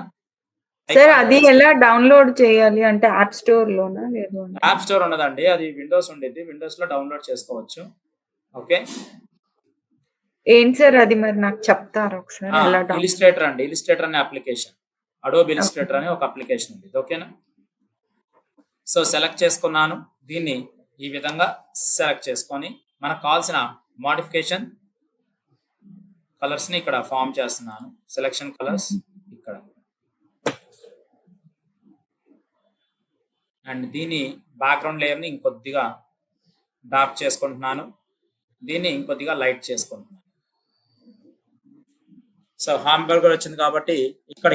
సార్ అది ఎలా డౌన్లోడ్ చేయాలి అంటే యాప్ స్టోర్ లోనా? లేదు, యాప్ స్టోర్ ఉండదండి, అది విండోస్ ఉండేది, విండోస్ లో డౌన్లోడ్ చేసుకోవచ్చు. ఓకే, ఏంటి సార్ అది మరి నాకు చెప్తారా ఒకసారి? ఇలిస్ట్రేటర్ అండి, ఇలిస్ట్రేటర్ అనే అప్లికేషన్, అడోబ్ ఇలిస్ట్రేటర్ అనే ఒక అప్లికేషన్ ఉంది. ఓకేనా? సో సెలెక్ట్ చేసుకున్నాను, దీన్ని ఈ విధంగా సెలెక్ట్ చేసుకొని మనకు కావాల్సిన మోడిఫికేషన్ కలర్స్ ని ఇక్కడ ఫామ్ చేస్తున్నాను. సెలెక్షన్ కలర్స్ ఇక్కడ, అండ్ దీని బ్యాక్గ్రౌండ్ లేయర్ ని ఇంకొద్దిగా డార్క్ చేసుకుంటున్నాను, దీన్ని ఇంకొద్దిగా లైట్ చేసుకుంటున్నాను. సో హాంబర్గర్ వచ్చింది కాబట్టి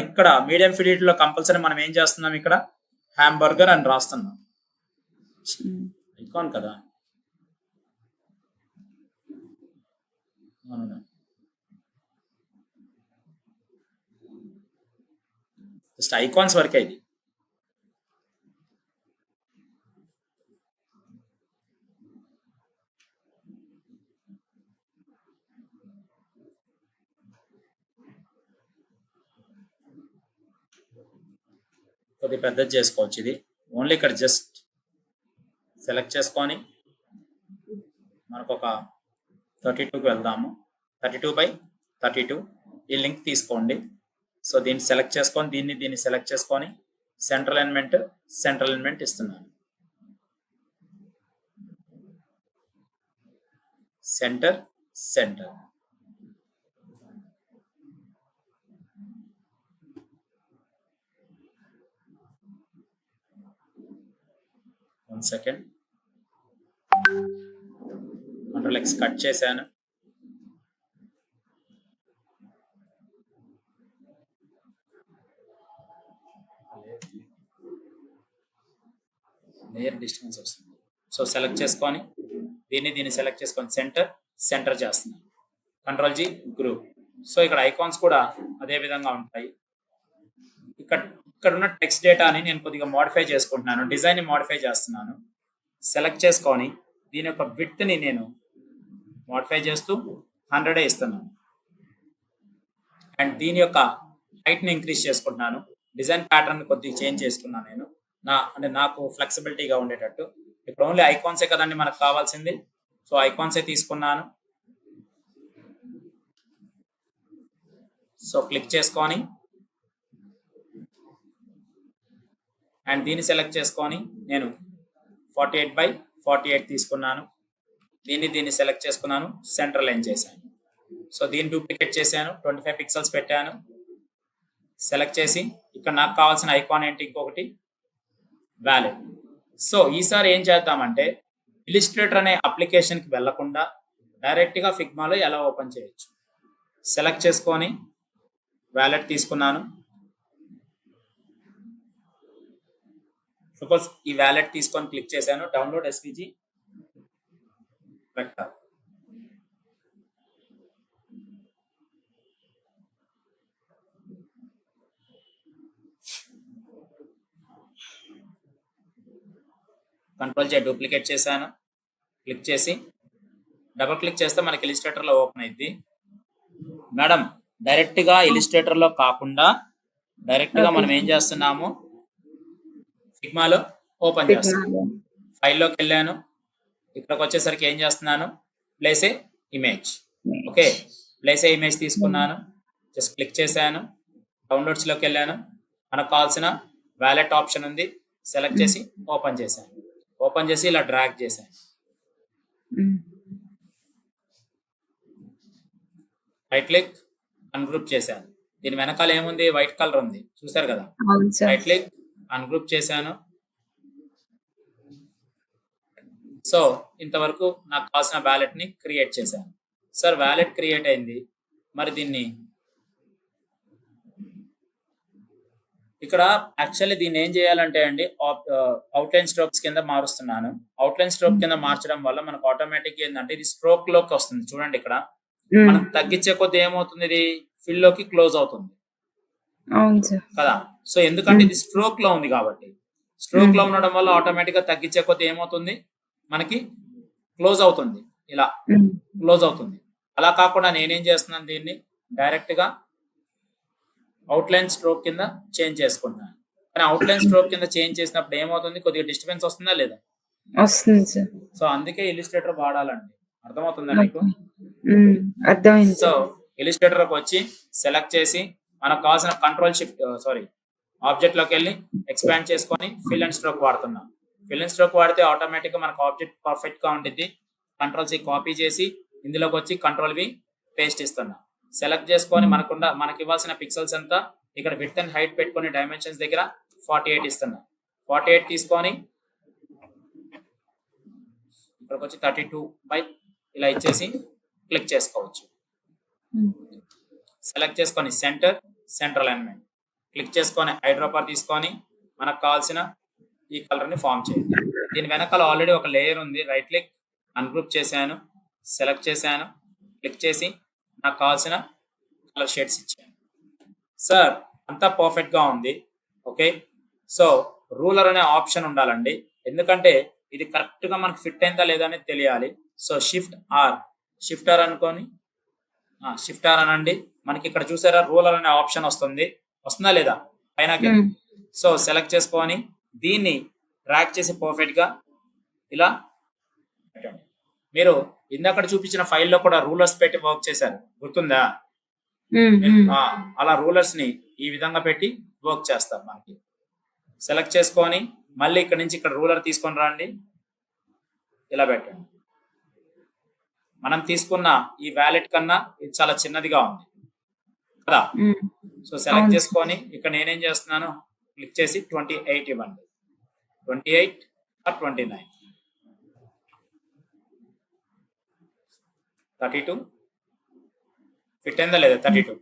ఇక్కడ మీడియం ఫిలిట్ లో కంపల్సరీ మనం ఏం చేస్తున్నాం, ఇక్కడ హాంబర్గర్ అని రాస్తున్నాం. ఐకాన్ కదా, జస్ట్ ఐకాన్స్ వరకే ఇది. కొద్దిగా పెద్దది చేసుకోవచ్చు. ఇది ఓన్లీ ఇక్కడ జస్ట్ సెలెక్ట్ చేసుకొని మనకు ఒక 32కి వెళ్దాము. 32/32 ఈ లింక్ తీసుకోండి. సో దీన్ని సెలెక్ట్ చేసుకొని దీన్ని సెలెక్ట్ చేసుకొని సెంట్రల్ ఎలిమెంట్ ఇస్తున్నాను. Centre 1 second. Ctrl X cut చేశాను. లేయర్ డిస్టెన్స్ వస్తుంది. సో సెలెక్ట్ చేసుకొని దీన్ని సెలెక్ట్ చేసుకొని సెంటర్ చేస్తున్నాను. Ctrl G group. సో ఇక్కడ ఐకాన్స్ కూడా అదే విధంగా ఉంటాయి. ఇక్కడ ఉన్న టెక్స్ట్ డేటాని నేను కొద్దిగా మోడిఫై చేసుకుంటున్నాను. డిజైన్ ని మోడిఫై చేస్తున్నాను. సెలెక్ట్ చేసుకొని దీని యొక్క విడ్త్ ని నేను మోడిఫై చేస్తూ 100 ఇస్తున్నాను. అండ్ దీని యొక్క హైట్ ని ఇంక్రీజ్ చేసుకుంటున్నాను. డిజైన్ ప్యాటర్న్ కొద్దిగా చేంజ్ చేసుకున్నాను నేను. నాకు ఫ్లెక్సిబిలిటీగా ఉండేటట్టు. ఇప్పుడు ఓన్లీ ఐకాన్సే కదండి మనకు కావాల్సింది. సో ఐకాన్సే తీసుకున్నాను. సో క్లిక్ చేసుకొని అండ్ దీన్ని సెలెక్ట్ చేసుకొని నేను 48/48 తీసుకున్నాను. దీన్ని సెలెక్ట్ చేసుకున్నాను. సెంటర్ లైన్ చేశాను. సో దీన్ని డూప్లికేట్ చేశాను. 25 పిక్సెల్స్ పెట్టాను. సెలెక్ట్ చేసి ఇక్కడ నాకు కావాల్సిన ఐకాన్ ఏంటి, ఇంకొకటి వ్యాలిడ్. సో ఈసారి ఏం చేద్దామంటే ఇలిస్ట్రేటర్ అనే అప్లికేషన్కి వెళ్లకుండా డైరెక్ట్గా ఫిగ్మాలో ఎలా ఓపెన్ చేయొచ్చు. సెలెక్ట్ చేసుకొని వ్యాలెట్ తీసుకున్నాను. సపోజ్ ఈ వ్యాలెట్ తీసుకొని క్లిక్ చేశాను. Download SVG vector. Ctrl J duplicate చేశాను. క్లిక్ చేసి డబుల్ క్లిక్ చేస్తే మనకి ఇలిస్ట్రేటర్లో ఓపెన్ అయింది. మేడం డైరెక్ట్గా ఇలిస్ట్రేటర్లో కాకుండా డైరెక్ట్గా మనం ఏం చేస్తున్నాము, ఫిగ్మాలో ఓపెన్ చేస్తున్నాను. ఫైల్లోకి వెళ్ళాను. ఇక్కడికి వచ్చేసరికి ఏం చేస్తున్నాను, ప్లేస్ ఏ ఇమేజ్. ఓకే, ప్లేస్ ఏ ఇమేజ్ తీసుకున్నాను. జస్ట్ క్లిక్ చేశాను. డౌన్లోడ్స్లోకి వెళ్ళాను. మనకు కావాల్సిన వ్యాలెట్ ఆప్షన్ ఉంది. సెలెక్ట్ చేసి ఓపెన్ చేశాను. ఓపెన్ చేసి ఇలా డ్రాగ్ చేశాను. రైట్ క్లిక్ అన్గ్రూప్ చేశాను. దీని వెనకాల ఏముంది, వైట్ కలర్ ఉంది, చూసారు కదా. రైట్ క్లిక్ అన్గ్రూప్ చేశాను. సో ఇంతవరకు నాకు కావాల్సిన వ్యాలెట్ ని క్రియేట్ చేశాను. సార్ వ్యాలెట్ క్రియేట్ అయింది. మరి దీన్ని ఇక్కడ యాక్చువల్లీ దీన్ని ఏం చేయాలంటే అండి, అవుట్లైన్ స్ట్రోక్స్ కింద మారుస్తున్నాను. అవుట్లైన్ స్ట్రోక్ కింద మార్చడం వల్ల మనకు ఆటోమేటిక్ ఏంటంటే ఇది స్ట్రోక్ లోకి వస్తుంది. చూడండి ఇక్కడ మనం తగ్గించే కొద్ది ఏమవుతుంది, ఇది ఫిల్ లోకి క్లోజ్ అవుతుంది కదా. సో ఎందుకంటే ఇది స్ట్రోక్ లో ఉంది కాబట్టి, స్ట్రోక్ లో ఉండడం వల్ల ఆటోమేటిక్ గా తగ్గించే కొద్ది ఏమవుతుంది, మనకి క్లోజ్ అవుతుంది. ఇలా క్లోజ్ అవుతుంది. అలా కాకుండా నేనేం చేస్తున్నాను, దీన్ని డైరెక్ట్ గా అవుట్లైన్ స్ట్రోక్ కింద చేంజ్ చేసుకుంటున్నాను. కానీ అవుట్లైన్ స్ట్రోక్ కింద చేంజ్ చేసినప్పుడు ఏమవుతుంది, కొద్దిగా డిస్టర్బెన్స్ వస్తుందా లేదా? వస్తుంది సార్. సో అందుకే ఇలిస్ట్రేటర్ వాడాలండి. అర్థమవుతుందా మీకు? అర్థమైంది. సో ఇలిస్ట్రేటర్ వచ్చి సెలెక్ట్ చేసి మనకు కావాల్సిన ఆబ్జెక్ట్ లోకి వెళ్ళి ఎక్స్పాండ్ చేసుకొని ఫిల్ అండ్ స్ట్రోక్ వాడుతున్నాం. ఫిల్ అండ్ స్ట్రోక్ వాడితే ఆటోమేటిక్ గా మనకు ఆబ్జెక్ట్ పర్ఫెక్ట్ గా ఉంటుంది. Ctrl C కాపీ చేసి ఇందులోకి వచ్చి Ctrl V పేస్ట్ ఇస్తున్నా. సెలెక్ట్ చేసుకొని మనకి ఇవ్వాల్సిన పిక్సెల్స్ ఎంత, ఇక్కడ విడ్త్ అండ్ హైట్ పెట్టుకొని డైమెన్షన్స్ దగ్గర 48 ఇస్తున్నా. 48 తీసుకొని ఇక్కడికి వచ్చి 32 ఇలా ఇచ్చేసి క్లిక్ చేసుకోవచ్చు. సెలెక్ట్ చేసుకొని సెంట్రల్ అలైన్మెంట్ క్లిక్ చేసుకొని ఐడ్రాపర్ తీసుకొని మనకు కావాల్సిన ఈ కలర్ ని ఫామ్ చేయండి. దీని వెనకాల ఆల్రెడీ ఒక లేయర్ ఉంది. రైట్ క్లిక్ అన్గ్రూప్ చేశాను. సెలెక్ట్ చేశాను. క్లిక్ చేసి నాకు కావాల్సిన కలర్ షేడ్స్ ఇచ్చాను. సార్ అంతా పర్ఫెక్ట్ గా ఉంది. ఓకే, సో రూలర్ అనే ఆప్షన్ ఉండాలండి. ఎందుకంటే ఇది కరెక్ట్ గా మనకు ఫిట్ అయిందా లేదా అనేది తెలియాలి. సో షిఫ్ట్ ఆర్ అనుకొని షిఫ్ట్ ఆర్ అనండి. మనకి ఇక్కడ చూసారా రూలర్ అనే ఆప్షన్ వస్తుందా లేదా పైన. సో సెలెక్ట్ చేసుకొని దీన్ని డ్రాగ్ చేసి పర్ఫెక్ట్గా ఇలా పెట్టండి. మీరు ఇందాక చూపించిన ఫైల్లో కూడా రూలర్స్ పెట్టి వర్క్ చేశారు, గుర్తుందా? అలా రూలర్స్ ని ఈ విధంగా పెట్టి వర్క్ చేస్తారు. మనకి సెలెక్ట్ చేసుకొని మళ్ళీ ఇక్కడ నుంచి ఇక్కడ రూలర్ తీసుకొని రండి, ఇలా పెట్టండి. మనం తీసుకున్న ఈ వ్యాలెట్ కన్నా ఇది చాలా చిన్నదిగా ఉంది కదా. సో సెలెక్ట్ చేసుకొని ఇక్కడ నేనేం చేస్తున్నాను, క్లిక్ చేసి 28 ఇవ్వండి. 28 or 29, 32 ఫిట్ అయిందా లేదా? 32.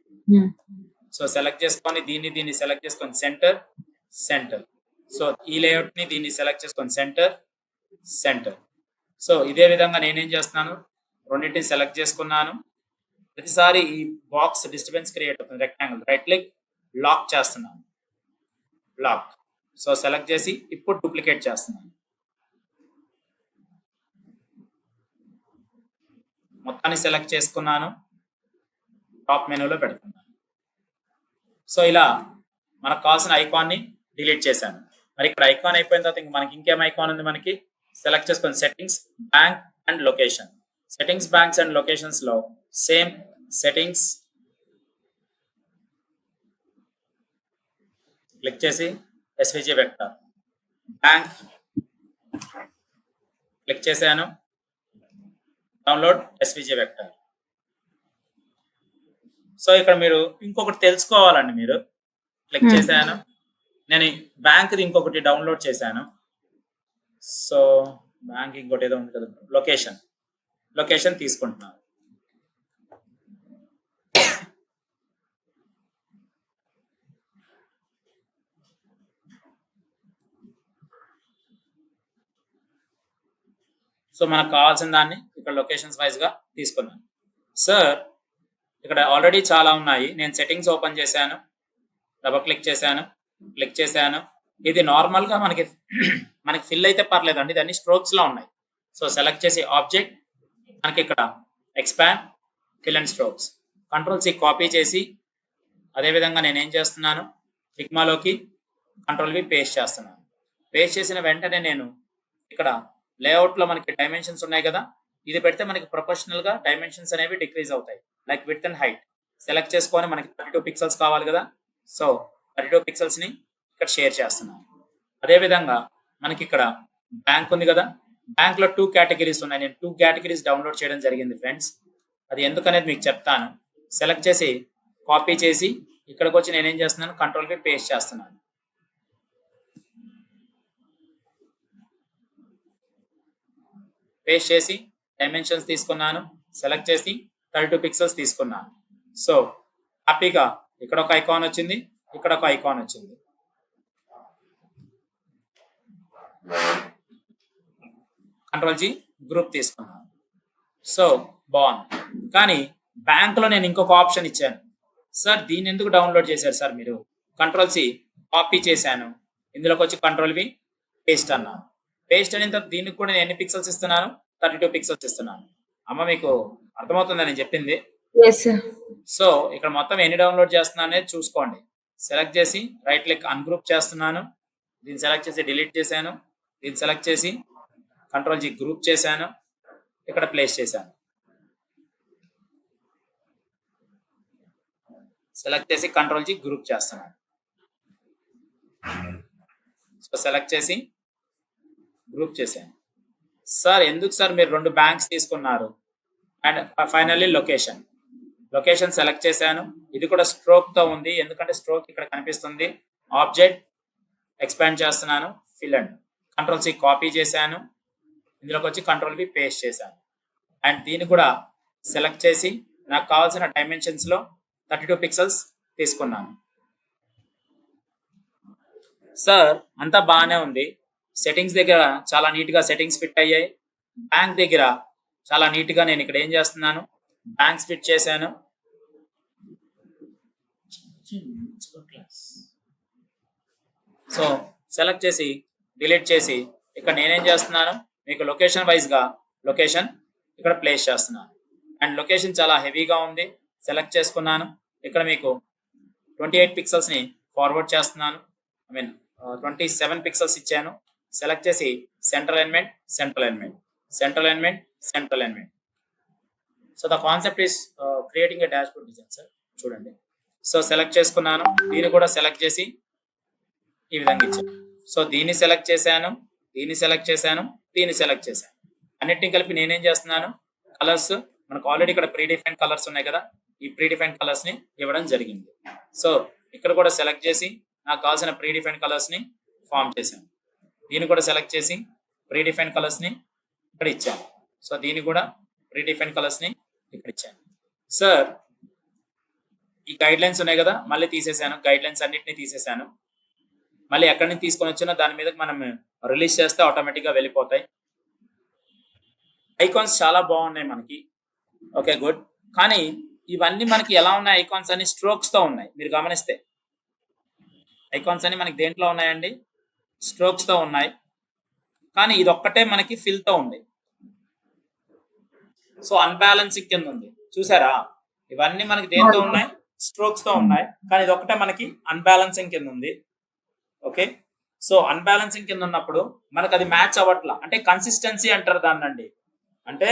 సో సెలెక్ట్ చేసుకొని దీన్ని సెలెక్ట్ చేసుకొని సెంటర్. సో ఈ లేఅవుట్ ని దీన్ని సెలెక్ట్ చేసుకొని సెంటర్. సో ఇదే విధంగా నేనేం చేస్తున్నాను, రెండింటిని సెలెక్ట్ చేసుకున్నాను. ప్రతిసారి ఈ బాక్స్ డిస్టర్బెన్స్ క్రియేట్ అవుతుంది. రెక్టాంగిల్ రైట్ క్లిక్ లాక్ చేస్తున్నాను, లాక్. సో సెలెక్ట్ చేసి ఇప్పుడు డూప్లికేట్ చేస్తున్నాను. మొత్తాన్ని సెలెక్ట్ చేసుకున్నాను, టాప్ మెనూలో పెడుతున్నాను. సో ఇలా మనకు కావాల్సిన ఐకాన్ని డిలీట్ చేశాను. మరి ఇక్కడ ఐకాన్ అయిపోయిన తర్వాత మనకి ఇంకేం ఐకాన్ ఉంది, మనకి సెలెక్ట్ చేసుకొని settings, bank and location. Settings, banks and locations లో సేమ్ సెట్టింగ్స్ క్లిక్ చేసి ఎస్విజి వెక్టర్, బ్యాంక్ క్లిక్ చేశాను, డౌన్లోడ్ ఎస్విజి వెక్టర్. సో ఇక్కడ మీరు ఇంకొకటి తెలుసుకోవాలండి, మీరు క్లిక్ చేశాను, నేను బ్యాంక్ది ఇంకొకటి డౌన్లోడ్ చేశాను. సో బ్యాంక్ ఇంకోటి ఏదో ఉంది కదా, లొకేషన్ తీసుకుంటున్నాను. సో మనకు కావాల్సిన దాన్ని ఇక్కడ లొకేషన్స్ వైజ్ గా తీసుకున్నాను. సార్ ఇక్కడ ఆల్రెడీ చాలా ఉన్నాయి. నేను సెట్టింగ్స్ ఓపెన్ చేశాను, డబుల్ క్లిక్ చేశాను. ఇది నార్మల్ గా మనకి ఫిల్ అయితే పర్లేదండి, ఇదన్నీ స్ట్రోక్స్ లో ఉన్నాయి. సో సెలెక్ట్ చేసి ఆబ్జెక్ట్, మనకి ఇక్కడ expand, fill and strokes, control C copy చేసి అదే విధంగా నేను ఏం చేస్తున్నాను, ఫిగ్మాలోకి కంట్రోల్ వి పేస్ట్ చేస్తున్నాను. పేస్ట్ చేసిన వెంటనే నేను ఇక్కడ లేఅవుట్ లో మనకి డైమెన్షన్స్ ఉన్నాయి కదా, ఇది పెడితే మనకి ప్రొఫెషనల్ గా డైమెన్షన్స్ అనేవి డిక్రీజ్ అవుతాయి. Like width and height select చేసుకొని మనకి 32 పిక్సెల్స్ కావాలి కదా. సో 32 పిక్సెల్స్ ని ఇక్కడ షేర్ చేస్తున్నాను. అదే విధంగా మనకి ఇక్కడ బ్యాంక్ ఉంది కదా, బ్యాంక్ లో 2 కేటగిరీస్ ఉన్నాయి. నేను 2 కేటగిరీస్ డౌన్లోడ్ చేయడం జరిగింది ఫ్రెండ్స్. అది ఎందుకనేది మీకు చెప్తాను. సెలెక్ట్ చేసి కాపీ చేసి ఇక్కడికి వచ్చి నేనేం చేస్తున్నాను, కంట్రోల్ కి పేస్ట్ చేస్తున్నాను. పేస్ట్ చేసి డైమెన్షన్స్ తీసుకున్నాను, సెలెక్ట్ చేసి 32 పిక్సెల్స్ తీసుకున్నాను. సో హ్యాపీగా ఇక్కడ ఒక ఐకాన్ వచ్చింది, ఇక్కడ ఒక ఐకాన్ వచ్చింది. కంట్రోల్ జీ గ్రూప్ తీసుకున్నాను. సో బాగుంది. కానీ బ్యాంక్ లో నేను ఇంకొక ఆప్షన్ ఇచ్చాను. సార్ దీన్ని ఎందుకు డౌన్లోడ్ చేశారు సార్ మీరు? కంట్రోల్ సి కాపీ చేశాను, ఇందులోకి వచ్చి కంట్రోల్ వి పేస్ట్ అన్నాను. పేస్ట్ అయిన తర్వాత దీనికి కూడా నేను ఎన్ని పిక్సెల్స్ ఇస్తున్నాను, 32 పిక్సెల్స్ ఇస్తున్నాను. అమ్మ మీకు అర్థమవుతుందా నేను చెప్పింది? సో ఇక్కడ మొత్తం ఎన్ని డౌన్లోడ్ చేస్తున్నాను అనేది చూసుకోండి. సెలెక్ట్ చేసి రైట్ క్లిక్ అన్గ్రూప్ చేస్తున్నాను, దీన్ని సెలెక్ట్ చేసి డిలీట్ చేశాను, దీన్ని సెలెక్ట్ చేసి కంట్రోల్ జీ గ్రూప్ చేశాను, ఇక్కడ ప్లేస్ చేశాను. సెలెక్ట్ చేసి కంట్రోల్ జీ గ్రూప్ చేస్తున్నాను. సో సెలెక్ట్ చేసి గ్రూప్ చేశాను. సార్ ఎందుకు సార్ మీరు 2 బ్యాంక్స్ తీసుకున్నారు? అండ్ ఫైనల్లీ లొకేషన్ సెలెక్ట్ చేశాను. ఇది కూడా స్ట్రోక్ తో ఉంది, ఎందుకంటే స్ట్రోక్ ఇక్కడ కనిపిస్తుంది. ఆబ్జెక్ట్ ఎక్స్పాండ్ చేస్తున్నాను, fill and control C copy చేశాను, ఇందులోకి వచ్చి కంట్రోల్ వి పేస్ట్ చేశాను. అండ్ దీన్ని కూడా సెలెక్ట్ చేసి నాకు కావాల్సిన డైమెన్షన్స్ లో 32 పిక్సెల్స్ తీసుకున్నాను. సార్ అంతా బాగానే ఉంది, సెట్టింగ్స్ దగ్గర చాలా నీట్ గా సెట్టింగ్స్ ఫిట్ అయ్యాయి, బ్యాంక్ దగ్గర చాలా నీట్ గా నేను ఇక్కడ ఏం చేస్తున్నాను, బ్యాంక్స్ ఫిట్ చేశాను. సో సెలెక్ట్ చేసి డిలీట్ చేసి ఇక్కడ నేనేం చేస్తున్నాను, మీకు లొకేషన్ వైజ్ గా లొకేషన్ ఇక్కడ ప్లేస్ చేస్తున్నాను. అండ్ లొకేషన్ చాలా హెవీగా ఉంది, సెలెక్ట్ చేసుకున్నాను. ఇక్కడ మీకు 28 పిక్సెల్స్ ని ఫార్వర్డ్ చేస్తున్నాను, ఐ మీన్ 27 పిక్సెల్స్ ఇచ్చాను. సెలెక్ట్ చేసి centre alignment, centre alignment, centre alignment, centre alignment. So the concept is creating a dashboard design sir. చూడండి. సో సెలెక్ట్ చేసుకున్నాను. దీన్ని కూడా సెలెక్ట్ చేసి ఈ విధంగా ఇచ్చాను. సో దీన్ని సెలెక్ట్ చేశాను, దీన్ని సెలెక్ట్ చేశాను, దీన్ని సెలెక్ట్ చేశాను. అన్నిటిని కలిపి నేనేం చేస్తున్నాను, కలర్స్ మనకు ఆల్రెడీ ఇక్కడ ప్రీ డిఫైన్ కలర్స్ ఉన్నాయి కదా, ఈ ప్రీ డిఫైన్ కలర్స్ ని ఇవ్వడం జరిగింది. సో ఇక్కడ కూడా సెలెక్ట్ చేసి నాకు కావాల్సిన ప్రీ డిఫైన్ కలర్స్ ని ఫామ్ చేశాను. దీన్ని కూడా సెలెక్ట్ చేసి ప్రీ డిఫైన్ కలర్స్ ని ఇక్కడ ఇచ్చాను. సో దీన్ని కూడా ప్రీ డిఫైన్ కలర్స్ ని ఇక్కడ ఇచ్చాను. సార్ ఈ గైడ్ లైన్స్ ఉన్నాయి కదా, మళ్ళీ తీసేసాను. గైడ్ లైన్స్ అన్నిటిని తీసేసాను. మళ్ళీ ఎక్కడి నుంచి తీసుకొని వచ్చినా దాని మీద మనం రిలీజ్ చేస్తే ఆటోమేటిక్ గా వెళ్ళిపోతాయి. ఐకాన్స్ చాలా బాగున్నాయి మనకి. Okay, good. కానీ ఇవన్నీ మనకి ఎలా ఉన్నాయి, ఐకాన్స్ అన్ని స్ట్రోక్స్ తో ఉన్నాయి. మీరు గమనిస్తే ఐకాన్స్ అన్ని మనకి దేంట్లో ఉన్నాయండి, స్ట్రోక్స్ తో ఉన్నాయి. కానీ ఇది ఒక్కటే మనకి ఫిల్ తో ఉంది. సో అన్బ్యాలెన్సింగ్ కింద ఉంది, చూసారా? ఇవన్నీ మనకి దేంతో ఉన్నాయి, స్ట్రోక్స్ తో ఉన్నాయి. కానీ ఇది ఒక్కటే మనకి అన్బ్యాలెన్సింగ్ కింద ఉంది. ఓకే, సో అన్బ్యాలెన్సింగ్ కింద ఉన్నప్పుడు మనకు అది మ్యాచ్ అవ్వట్లా, అంటే కన్సిస్టెన్సీ అంటారు దాన్ని అండి. అంటే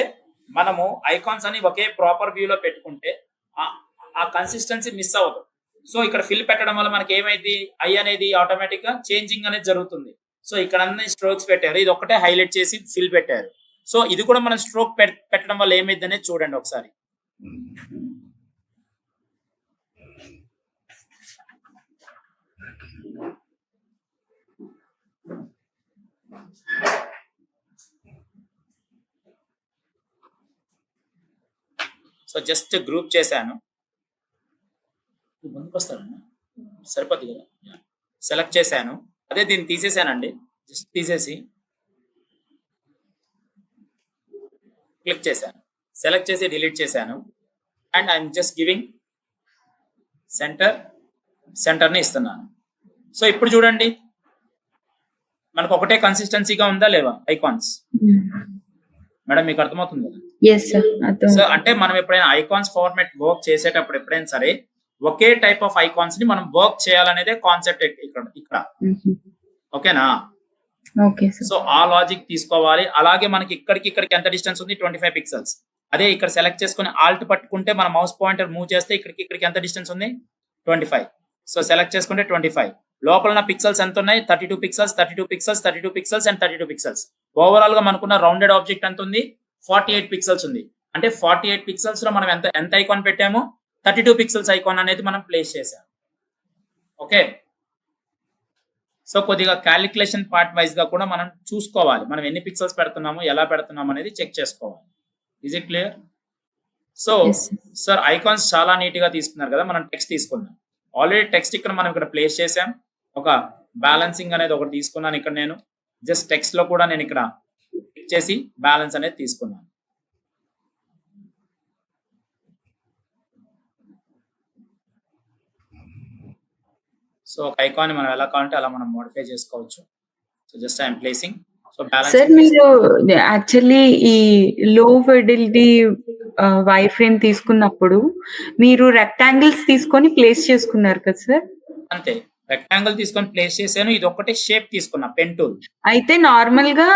మనము ఐకాన్స్ అని ఒకే ప్రాపర్ వ్యూలో పెట్టుకుంటే ఆ కన్సిస్టెన్సీ మిస్ అవ్వదు. సో ఇక్కడ ఫిల్ పెట్టడం వల్ల మనకి ఏమైంది, ఐ అనేది ఆటోమేటిక్ గా చేంజింగ్ అనేది జరుగుతుంది. సో ఇక్కడ అన్ని స్ట్రోక్స్ పెట్టారు, ఇది ఒక్కటే హైలైట్ చేసి ఫిల్ పెట్టారు. సో ఇది కూడా మనం స్ట్రోక్ పెట్టడం వల్ల ఏమైంది అనేది చూడండి ఒకసారి. సో జస్ట్ గ్రూప్ చేశాను, ముందుకు వస్తాను సరిపోద్ది కదా. సెలెక్ట్ చేశాను, అదే దీన్ని తీసేసానండి. జస్ట్ తీసేసి క్లిక్ చేశాను, సెలెక్ట్ చేసి డిలీట్ చేశాను. అండ్ ఐఎమ్ జస్ట్ గివింగ్ సెంటర్ని ఇస్తున్నాను. సో ఇప్పుడు చూడండి మనకు ఒకటే కన్సిస్టెన్సీగా ఉందా లేవా ఐకాన్స్? మేడం మీకు అర్థమవుతుంది కదా? సో అంటే మనం ఎప్పుడైనా ఐకాన్స్ ఫార్మాట్ వర్క్ చేసేటప్పుడు ఎప్పుడైనా సరే ఒకే టైప్ ఆఫ్ ఐకాన్స్ ని మనం వర్క్ చేయాలనేదే కాన్సెప్ట్ ఇక్కడ. ఓకేనా? సో ఆ లాజిక్ తీసుకోవాలి. అలాగే మనకి ఇక్కడికి ఎంత డిస్టెన్స్ ఉంది, 25 పిక్సెల్స్. అదే ఇక్కడ సెలెక్ట్ చేసుకుని ఆల్ట్ పట్టుకుంటే మన మౌస్ పాయింటర్ మూవ్ చేస్తే ఇక్కడికి ఎంత డిస్టెన్స్ ఉంది, 25. సో సెలెక్ట్ చేసుకుంటే 25. లోపల ఉన్న పిక్సెల్స్ ఎంత ఉన్నాయి, 32 pixels, 32 pixels, 32 pixels and 32 pixels. Overall గా మనకున్న రౌండెడ్ ఆబ్జెక్ట్ ఎంత ఉంది, 48 పిక్సెల్స్ ఉంది. అంటే 48 పిక్సెల్స్ లో మనం ఎంత ఐకాన్ పెట్టామో 32 పిక్సెల్స్ ఐకాన్ అనేది మనం ప్లేస్ చేసాం. ఓకే, సో కొద్దిగా క్యాలిక్యులేషన్ పార్ట్ వైజ్ గా కూడా మనం చూసుకోవాలి, మనం ఎన్ని పిక్సెల్స్ పెడుతున్నాము, ఎలా పెడుతున్నాము అనేది చెక్ చేసుకోవాలి. Is it clear? So sir icons చాలా నీట్ గా తీసుకున్నారు కదా. మనం టెక్స్ట్ తీసుకున్నాం, ఆల్రెడీ టెక్స్ట్ మనం ఇక్కడ ప్లేస్ చేసాం. ఒక బ్యాలెన్సింగ్ అనేది ఒకటి తీసుకున్నాను ఇక్కడ. నేను జస్ట్ టెక్స్ట్ లో కూడా నేను ఇక్కడ క్లిక్ చేసి బ్యాలెన్స్ అనేది తీసుకున్నాను. సో ఒక ఐకాన్ మనం ఎలా కావాలంటే అలా మనం మోడిఫై చేసుకోవచ్చు. So just I'm placing. So balance sir మీరు యాక్చువల్లీ ఈ లో ఫిడిలిటీ వై ఫ్రేమ్ తీసుకున్నప్పుడు మీరు రెక్టాంగిల్స్ తీసుకొని ప్లేస్ చేసుకున్నారు కదా సార్? అంతే, రెక్టాంగిల్ తీసుకొని ప్లేస్ చేశాను. ఇది ఒకటే షేప్ తీసుకున్నా, పెన్ టూల్. అయితే నార్మల్ గా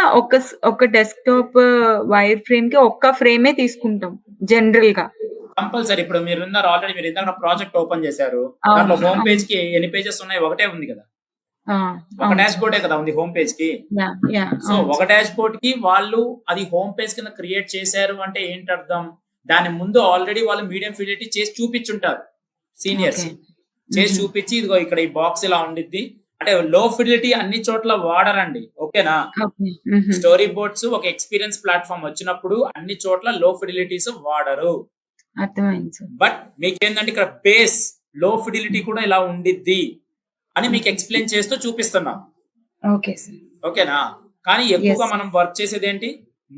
ఒక డెస్క్టాప్ వైర్ ఫ్రేమ్ కి ఒక్క ఫ్రేమే తీసుకుంటాం జనరల్ గా. కంపల్సరీ. ఇప్పుడు మీరు ఆల్రెడీ మీరు ఇందాక ప్రాజెక్ట్ ఓపెన్ చేశారు, దాంట్లో హోమ్ పేజ్ కి ఎన్ని పేజెస్ ఉన్నాయి, ఒకటే ఉంది కదా, ఒక డాష్ బోర్డే కదా ఉంది హోమ్ పేజ్ కి. సో ఒక డాష్ బోర్డ్ కి వాళ్ళు అది హోమ్ పేజ్ కింద క్రియేట్ చేశారు అంటే ఏంటి అర్థం, దాని ముందు ఆల్రెడీ వాళ్ళు మీడియం ఫిడిలిటీ చేసి చూపించుంటారు, సీనియర్స్ చేసి చూపించి ఇదిగో ఇక్కడ ఈ బాక్స్ ఇలా ఉండిద్ది అంటే లో ఫిడిలిటీ అన్ని చోట్ల వాడరండి. ఓకేనా? స్టోరీ బోర్డ్స్ ఒక ఎక్స్పీరియన్స్ ప్లాట్ఫామ్ వచ్చినప్పుడు అన్ని చోట్ల లో ఫిడిలిటీస్ వాడరు. బట్ మీకేంటంటే ఇక్కడ బేస్ లో ఫిడిలిటీ కూడా ఇలా ఉండిద్ది అని మీకు ఎక్స్ప్లెయిన్ చేస్తూ చూపిస్తున్నాం. ఓకేనా? కానీ ఎక్కువగా మనం వర్క్ చేసేది ఏంటి,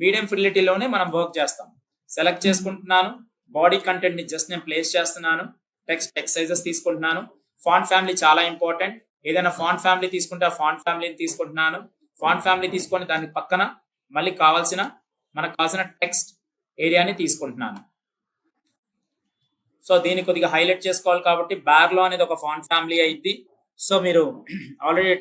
మీడియం ఫిడిలిటీలోనే మనం వర్క్ చేస్తాం. సెలెక్ట్ చేసుకుంటున్నాను, బాడీ కంటెంట్ ని జస్ట్ నేను ప్లేస్ చేస్తున్నాను, టెక్స్ట్ సైజెస్ తీసుకుంటున్నాను. ఫాంట్ ఫ్యామిలీ చాలా ఇంపార్టెంట్. ఏదైనా ఫాంట్ ఫ్యామిలీ తీసుకుంటే ఆ ఫాంట్ ఫ్యామిలీని తీసుకుంటున్నాను. ఫాంట్ ఫ్యామిలీ తీసుకొని దాని పక్కన మళ్ళీ మనకు కావాల్సిన టెక్స్ట్ ఏరియాని తీసుకుంటున్నాను. సో దీన్ని కొద్దిగా హైలైట్ చేసుకోవాలి కాబట్టి బ్యార్లో అనేది ఒక ఫాంట్ ఫ్యామిలీ అయింది. సో మీరు ఆల్రెడీ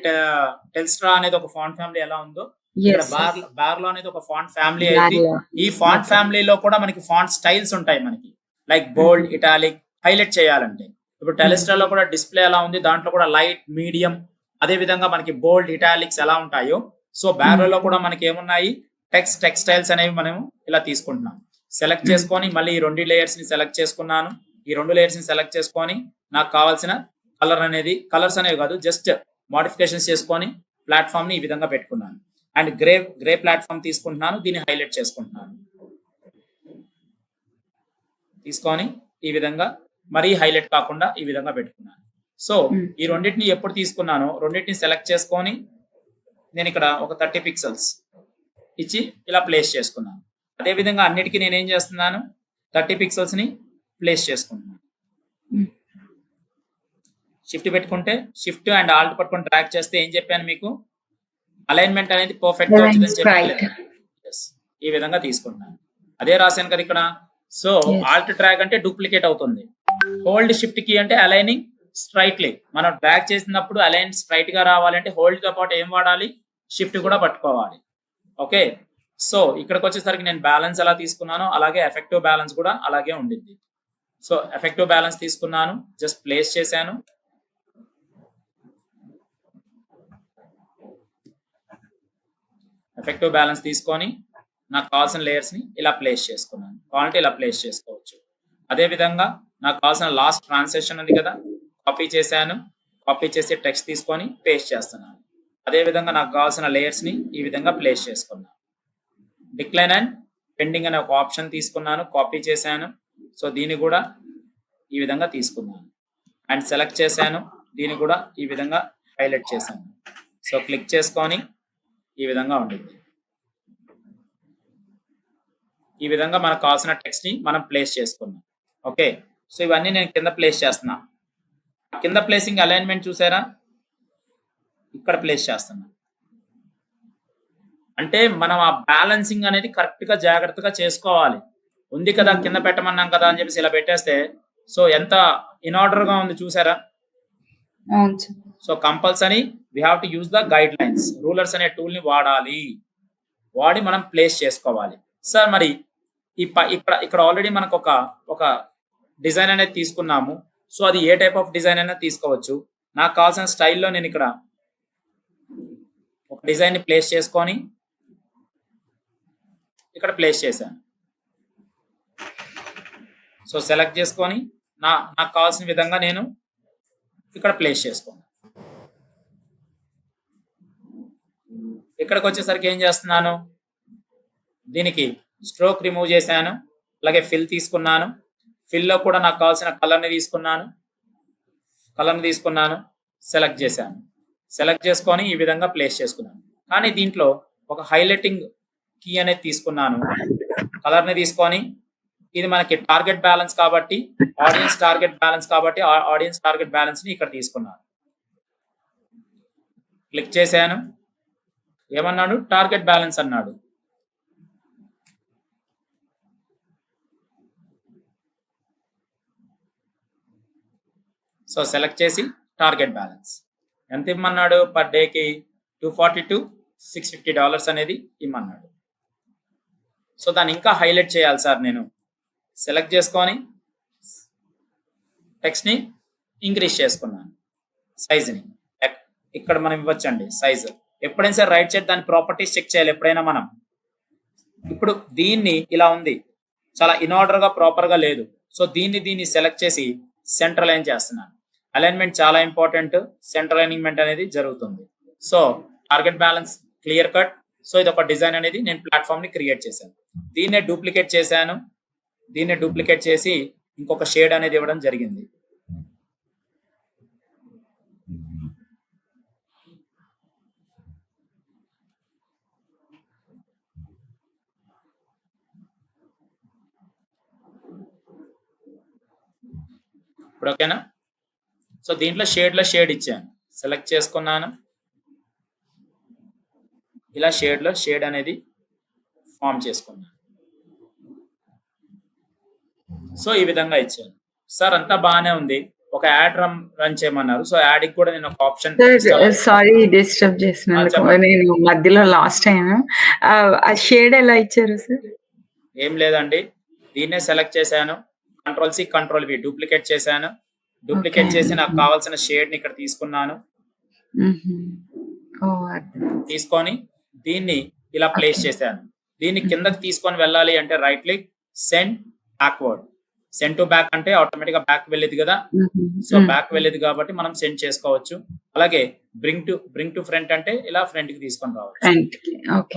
టెల్స్ట్రా అనేది ఒక ఫాంట్ ఫ్యామిలీ ఎలా ఉందో ఇక్కడ Yes, sir. బార్లో అనేది ఒక ఫాంట్ ఫ్యామిలీ అయితే Barla. ఈ ఫాంట్ ఫ్యామిలీలో కూడా మనకి ఫాంట్ స్టైల్స్ ఉంటాయి మనకి, లైక్ బోల్డ్, ఇటాలిక్, హైలైట్ చేయాలంటే. ఇప్పుడు టెలిస్ట్రాలో కూడా డిస్ప్లే ఎలా ఉంది, దాంట్లో కూడా లైట్, మీడియం, అదే విధంగా మనకి బోల్డ్, ఇటాలిక్స్ ఎలా ఉంటాయో, సో బార్లో కూడా మనకి ఏమున్నాయి, టెక్స్టైల్స్ అనేవి మనం ఇలా తీసుకుంటున్నాం. సెలెక్ట్ చేసుకొని మళ్ళీ ఈ 2 లేయర్స్ ని సెలెక్ట్ చేసుకున్నాను. ఈ 2 లేయర్స్ ని సెలెక్ట్ చేసుకొని నాకు కావాల్సిన కలర్స్ అనేవి కాదు, జస్ట్ మోడిఫికేషన్స్ చేసుకొని ప్లాట్ఫామ్ ని ఈ విధంగా పెట్టుకున్నాను. అండ్ గ్రే ప్లాట్ఫామ్ తీసుకుంటున్నాను, దీన్ని హైలైట్ చేసుకుంటున్నాను. తీసుకొని ఈ విధంగా మరీ హైలైట్ కాకుండా ఈ విధంగా పెట్టుకున్నాను. సో ఈ రెండింటిని ఎప్పుడు తీసుకున్నానో రెండింటిని సెలెక్ట్ చేసుకొని నేను ఇక్కడ ఒక 30 పిక్సెల్స్ ఇచ్చి ఇలా ప్లేస్ చేసుకున్నాను. అదే విధంగా అన్నిటికీ నేను ఏం చేస్తున్నాను, 30 పిక్సెల్స్ ని ప్లేస్ చేసుకుంటున్నాను. షిఫ్ట్ పెట్టుకుంటే, షిఫ్ట్ అండ్ ఆల్ట్ పట్టుకొని ట్రాక్ చేస్తే ఏం చెప్పాను మీకు, అలైన్మెంట్ అనేది పర్ఫెక్ట్ గా వచ్చిందని చెప్పలేదు. ఈ విధంగా తీసుకుంటున్నాను. అదే రాశాను కదా ఇక్కడ. సో ఆల్ట్ ట్రాక్ అంటే డూప్లికేట్ అవుతుంది, హోల్డ్ షిఫ్ట్ కీ అంటే అలైనింగ్ స్ట్రైట్లీ. మనం ట్రాక్ చేసినప్పుడు అలైన్ స్ట్రైట్ గా రావాలంటే హోల్డ్ తో పాటు ఏం వాడాలి, షిఫ్ట్ కూడా పట్టుకోవాలి. ఓకే, సో ఇక్కడికి వచ్చేసరికి నేను బ్యాలెన్స్ ఎలా తీసుకున్నానో అలాగే ఎఫెక్టివ్ బ్యాలెన్స్ కూడా అలాగే ఉండింది. సో ఎఫెక్టివ్ బ్యాలెన్స్ తీసుకున్నాను, జస్ట్ ప్లేస్ చేశాను. ఎఫెక్టివ్ బ్యాలెన్స్ తీసుకొని నాకు కావాల్సిన లేయర్స్ ని ఇలా ప్లేస్ చేసుకున్నాను. కావాలంటే ఇలా ప్లేస్ చేసుకోవచ్చు. అదే విధంగా నాకు కావాల్సిన లాస్ట్ ట్రాన్సాక్షన్ ఉంది కదా, కాపీ చేశాను. కాపీ చేసి టెక్స్ట్ తీసుకొని పేస్ట్ చేస్తున్నాను. అదే విధంగా నాకు కావాల్సిన లేయర్స్ ని ఈ విధంగా ప్లేస్ చేసుకున్నాను. డిక్లైన్ అండ్ పెండింగ్ అనే ఒక ఆప్షన్ తీసుకున్నాను, కాపీ చేశాను. సో దీన్ని కూడా ఈ విధంగా తీసుకున్నాను అండ్ సెలెక్ట్ చేశాను. దీన్ని కూడా ఈ విధంగా హైలైట్ చేశాను. సో క్లిక్ చేసుకొని ఈ విధంగా ఉంటుంది. ఈ విధంగా మనకు కావాల్సిన టెక్స్ట్ ని మనం ప్లేస్ చేసుకున్నాం. ఓకే, సో ఇవన్నీ నేను కింద ప్లేస్ చేస్తున్నా. కింద ప్లేసింగ్ అలైన్మెంట్ చూసారా, ఇక్కడ ప్లేస్ చేస్తున్నా. అంటే మనం ఆ బ్యాలెన్సింగ్ అనేది కరెక్ట్ గా జాగ్రత్తగా చేసుకోవాలి. ఉంది కదా కింద పెట్టమన్నాం కదా అని చెప్పేసి ఇలా పెట్టేస్తే సో ఎంత ఇన్ ఆర్డర్ గా ఉంది చూసారా. So compulsory we have to use the guide lines. Rulers అనే టూల్ ని వాడి మనం ప్లేస్ చేసుకోవాలి. సార్ మరి ఇక్కడ ఆల్రెడీ మనకు ఒక డిజైన్ అనేది తీసుకున్నాము. సో అది ఏ టైప్ ఆఫ్ డిజైన్ అయినా తీసుకోవచ్చు. నాకు కావాల్సిన స్టైల్లో నేను ఇక్కడ ఒక డిజైన్ ని ప్లేస్ చేసుకొని ఇక్కడ ప్లేస్ చేశాను. సో సెలెక్ట్ చేసుకొని నాకు కావాల్సిన విధంగా నేను ఇక్కడ ప్లేస్ చేసుకున్నాను. ఇక్కడికి వచ్చేసరికి ఏం చేస్తున్నాను, దీనికి స్ట్రోక్ రిమూవ్ చేశాను. అలాగే ఫిల్ తీసుకున్నాను. ఫిల్లో కూడా నాకు కావాల్సిన కలర్ని తీసుకున్నాను. సెలెక్ట్ చేశాను. సెలెక్ట్ చేసుకొని ఈ విధంగా ప్లేస్ చేసుకున్నాను. కానీ దీంట్లో ఒక హైలైటింగ్ కీ అనేది తీసుకున్నాను. కలర్ని తీసుకొని ఇది మనకి టార్గెట్ బ్యాలెన్స్ కాబట్టి ఆడియన్స్ టార్గెట్ బ్యాలెన్స్ ని ఇక్కడ తీసుకున్నాను. క్లిక్ చేశాను. ఏమన్నాడు, టార్గెట్ బ్యాలెన్స్ అన్నాడు. సో సెలెక్ట్ చేసి టార్గెట్ బ్యాలెన్స్ ఎంత ఇమ్మన్నాడు, పర్ డేకి $240 to $650 అనేది ఇమ్మన్నాడు. సో దాన్ని ఇంకా హైలైట్ చేయాలి సార్. నేను సెలెక్ట్ చేసుకొని టెక్స్ట్ ని ఇంక్రీజ్ చేసుకున్నాను. సైజ్ని ఇక్కడ మనం ఇవ్వచ్చండి సైజ్. ఎప్పుడైనా సార్ రైట్ సైడ్ దాని ప్రాపర్టీస్ చెక్ చేయాలి ఎప్పుడైనా మనం. ఇప్పుడు దీన్ని ఇలా ఉంది, చాలా ఇన్ ఆర్డర్ గా ప్రాపర్ గా లేదు. సో దీన్ని సెలెక్ట్ చేసి సెంట్రల్ లైన్ చేస్తున్నాను. అలైన్మెంట్ చాలా ఇంపార్టెంట్. సెంట్రల్ అలైన్మెంట్ అనేది జరుగుతుంది. So target balance clear cut. So ఇది ఒక డిజైన్ అనేది నేను ప్లాట్ఫామ్ ని క్రియేట్ చేశాను. దీన్నే డూప్లికేట్ చేశాను. దీన్నే డూప్లికేట్ చేసి ఇంకొక షేడ్ అనేది ఇవ్వడం జరిగింది. ఇప్పుడు ఓకేనా. సో దీంట్లో షేడ్ ఇచ్చాను. సెలెక్ట్ చేసుకున్నాను. ఇలా షేడ్ అనేది ఫామ్ చేసుకున్నాను. సో ఈ విధంగా ఇచ్చాను. సార్ అంతా బాగానే ఉంది, ఒక యాడ్ రన్ చేయమన్నారు. సో యాడ్ కి కూడా నేను ఒక ఆప్షన్ సార్ సారీ డిస్టర్బ్ చేసినందుకు. చెప్పండి. నేను మధ్యలో లాస్ట్ అయ్యాను. ఆ షేడ్ ఎలా ఇచ్చారు సార్? ఏం లేదండి, దీన్నే సెలెక్ట్ చేశాను, control C control V duplicate చేశాను. డూప్లికేట్ చేసి నాకు కావాల్సిన షేడ్ ని ఇక్కడ తీసుకున్నాను. తీసుకొని దీన్ని ఇలా ప్లేస్ చేశాను. దీన్ని కిందకి తీసుకొని వెళ్ళాలి అంటే right click, send backward. Send to back అంటే ఆటోమేటిక్ గా బ్యాక్ వెళ్ళేది కదా, సో బ్యాక్ వెళ్ళేది కాబట్టి మనం సెండ్ చేసుకోవచ్చు. అలాగే బ్రింగ్ టు ఫ్రంట్ అంటే ఇలా ఫ్రంట్ కి తీసుకొని రావచ్చు.